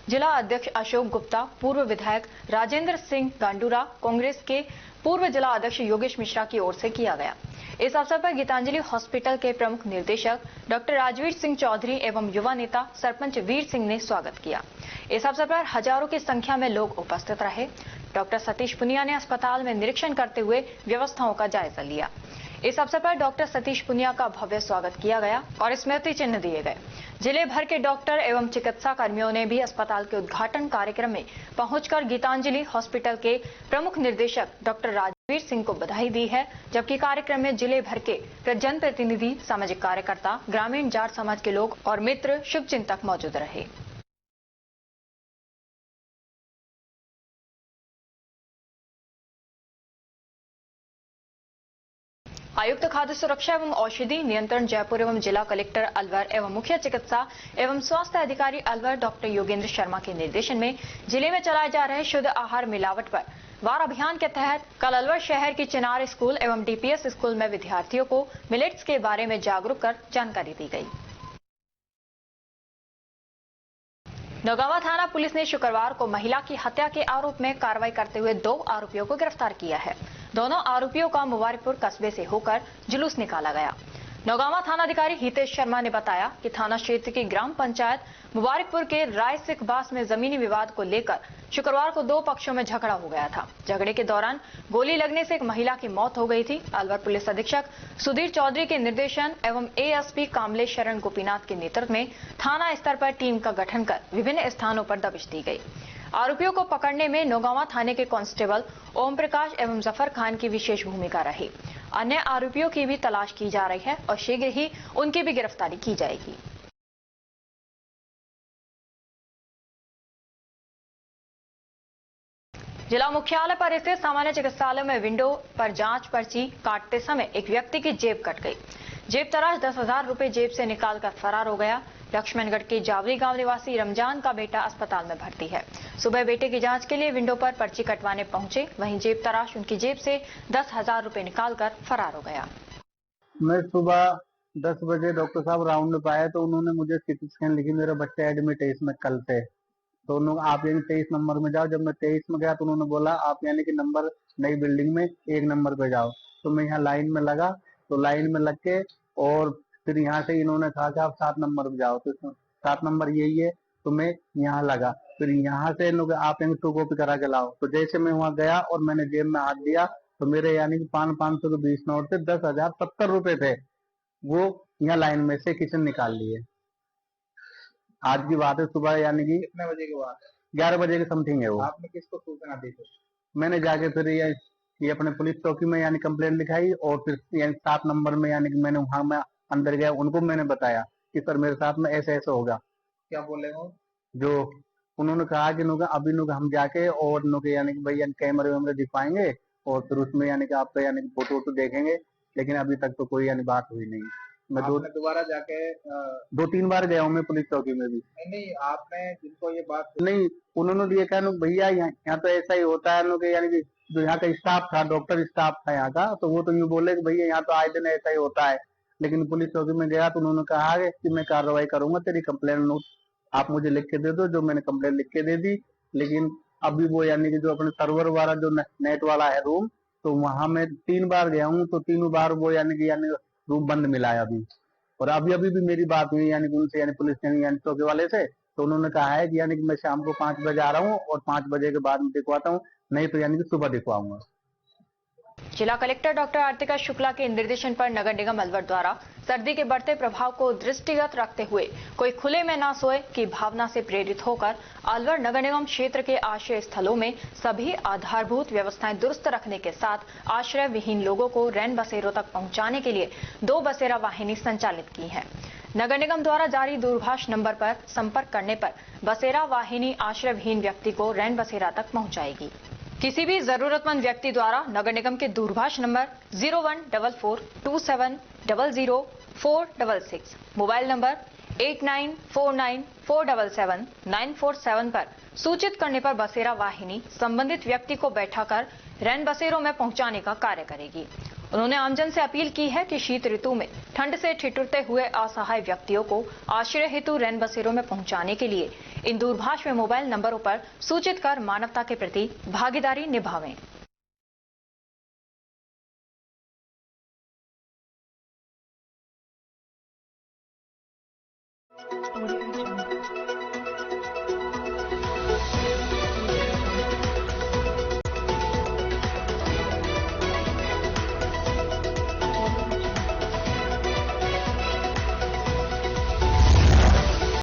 जिला अध्यक्ष अशोक गुप्ता, पूर्व विधायक राजेंद्र सिंह गांडूरा, कांग्रेस के पूर्व जिला अध्यक्ष योगेश मिश्रा की ओर से किया गया। इस अवसर पर गीतांजलि हॉस्पिटल के प्रमुख निर्देशक डॉक्टर राजवीर सिंह चौधरी एवं युवा नेता सरपंच वीर सिंह ने स्वागत किया। इस अवसर पर हजारों की संख्या में लोग उपस्थित रहे। डॉक्टर सतीश पुनिया ने अस्पताल में निरीक्षण करते हुए व्यवस्थाओं का जायजा लिया। इस अवसर पर डॉक्टर सतीश पुनिया का भव्य स्वागत किया गया और स्मृति चिन्ह दिए गए। जिले भर के डॉक्टर एवं चिकित्सा कर्मियों ने भी अस्पताल के उद्घाटन कार्यक्रम में पहुंचकर गीतांजलि हॉस्पिटल के प्रमुख निर्देशक डॉक्टर राजवीर सिंह को बधाई दी है। जबकि कार्यक्रम में जिले भर के जनप्रतिनिधि, सामाजिक कार्यकर्ता, ग्रामीण जाट समाज के लोग और मित्र, शुभचिंतक मौजूद रहे। आयुक्त खाद्य सुरक्षा एवं औषधि नियंत्रण जयपुर एवं जिला कलेक्टर अलवर एवं मुख्य चिकित्सा एवं स्वास्थ्य अधिकारी अलवर डॉक्टर योगेंद्र शर्मा के निर्देशन में जिले में चलाए जा रहे शुद्ध आहार मिलावट पर वार अभियान के तहत कल अलवर शहर की चिनार स्कूल एवं डीपीएस स्कूल में विद्यार्थियों को मिलेट्स के बारे में जागरूक कर जानकारी दी गई। नौगावा थाना पुलिस ने शुक्रवार को महिला की हत्या के आरोप में कार्रवाई करते हुए 2 आरोपियों को गिरफ्तार किया है। दोनों आरोपियों का मुबारकपुर कस्बे से होकर जुलूस निकाला गया। नौगावा थानाधिकारी हितेश शर्मा ने बताया कि थाना क्षेत्र की ग्राम पंचायत मुबारकपुर के राय सिखबास में जमीनी विवाद को लेकर शुक्रवार को 2 पक्षों में झगड़ा हो गया था। झगड़े के दौरान गोली लगने से एक महिला की मौत हो गई थी। अलवर पुलिस अधीक्षक सुधीर चौधरी के निर्देशन एवं एएसपी कामलेश शरण गोपीनाथ के नेतृत्व में थाना स्तर पर टीम का गठन कर विभिन्न स्थानों पर दबिश दी गई। आरोपियों को पकड़ने में नौगावा थाने के कांस्टेबल ओम प्रकाश एवं जफर खान की विशेष भूमिका रही। अन्य आरोपियों की भी तलाश की जा रही है और शीघ्र ही उनकी भी गिरफ्तारी की जाएगी। जिला मुख्यालय पर स्थित सामान्य चिकित्सालय में विंडो पर जांच पर्ची काटते समय एक व्यक्ति की जेब कट गई। जेब तराश 10,000 रुपए जेब से निकालकर फरार हो गया। लक्ष्मणगढ़ के जावली गांव निवासी रमजान का बेटा अस्पताल में भर्ती है। सुबह बेटे की जांच के लिए विंडो पर पर्ची कटवाने पहुंचे, वहीं जेब तराश उनकी जेब से 10,000 रुपए निकालकर फरार हो गया। मैं सुबह 10 बजे डॉक्टर साहब राउंड में पाया तो उन्होंने मुझे सीटी स्कैन लिखी, मेरा बच्चा एडमिट है इसमें कल से, तो उन्होंने आप यानी 23 नंबर में जाओ। जब मैं 23 में गया तो उन्होंने बोला आप यानी कि नंबर नई बिल्डिंग में 1 नंबर पे जाओ। तो मैं यहाँ लाइन में लगा, तो लाइन में लग के और फिर यहाँ से इन्होंने कहा कि आप 7 नंबर पे जाओ, तो 7 नंबर यही है, तो मैं यहाँ लगा। फिर यहाँ से लोग आप यहाँ 2 कॉपी करा के लाओ। तो जैसे मैं वहाँ गया और मैंने जेब में हाथ दिया तो मेरे यानी कि 500 के 20 नोट थे, 10,070 रुपए थे, वो यहाँ लाइन में से किसी ने निकाल लिए। आज की बात है, सुबह यानी कि कितने बजे की बात है? 11 बजे के समथिंग है वो। आपने किसको सूचना दी थी? मैंने जाके फिर ये अपने पुलिस चौकी में यानी कंप्लेंट लिखाई और फिर यानी 7 नंबर में यानी कि मैंने वहां में अंदर गया, उनको मैंने बताया कि सर मेरे साथ में ऐसे ऐसे होगा। क्या बोले वो? जो उन्होंने कहा कि अभी हम जाके और यानी कि भैया कैमरे वैमरे दिखवाएंगे और फिर उसमें यानी कि आपका यानी कि फोटो वोटो देखेंगे, लेकिन अभी तक तो कोई यानी बात हुई नहीं। मैं दोबारा जाके 2-3 बार गया हूँ मैं पुलिस चौकी में भी। नहीं आपने जिनको ये बात नहीं, उन्होंने ये कहा भैया यहाँ तो ऐसा ही होता है कि यानी कि जो यहाँ का स्टाफ था, डॉक्टर स्टाफ था यहाँ का, तो वो तो यूँ बोले कि भैया यहाँ तो आए दिन ऐसा ही होता है। लेकिन पुलिस चौकी में गया तो उन्होंने कहा कि मैं कार्रवाई करूंगा, तेरी कंप्लेंट नोट आप मुझे लिख के दे दो। जो मैंने कंप्लेंट लिख के दे दी, लेकिन अभी वो यानी कि जो अपने सर्वर वाला जो नेट वाला है रूम, तो वहां मैं 3 बार गया हूँ, तो तीनों बार वो यानी रूम बंद मिला है अभी। और अभी भी मेरी बात हुई यानी कि उनसे यानी पुलिस यानी चौकी वाले से, तो उन्होंने कहा है कि यानी कि मैं शाम को 5 बजे आ रहा हूँ और 5 बजे के बाद दिखवाता हूँ, नहीं तो यानी कि सुबह दिखवाऊंगा। जिला कलेक्टर डॉक्टर आरतिका शुक्ला के निर्देशन पर नगर निगम अलवर द्वारा सर्दी के बढ़ते प्रभाव को दृष्टिगत रखते हुए कोई खुले में ना सोए की भावना से प्रेरित होकर अलवर नगर निगम क्षेत्र के आश्रय स्थलों में सभी आधारभूत व्यवस्थाएं दुरुस्त रखने के साथ आश्रय विहीन लोगों को रैन बसेरों तक पहुंचाने के लिए 2 बसेरा वाहिनी संचालित की है। नगर निगम द्वारा जारी दूरभाष नंबर पर संपर्क करने पर बसेरा वाहिनी आश्रय विहीन व्यक्ति को रैन बसेरा तक पहुंचाएगी। किसी भी जरूरतमंद व्यक्ति द्वारा नगर निगम के दूरभाष नंबर 014427000466, मोबाइल नंबर 8949477947 पर सूचित करने पर बसेरा वाहिनी संबंधित व्यक्ति को बैठाकर रैन बसेरों में पहुंचाने का कार्य करेगी। उन्होंने आमजन से अपील की है कि शीत ऋतु में ठंड से ठिठुरते हुए असहाय व्यक्तियों को आश्रय हेतु रैन बसेरों में पहुंचाने के लिए इन दूरभाष में मोबाइल नंबरों पर सूचित कर मानवता के प्रति भागीदारी निभावें।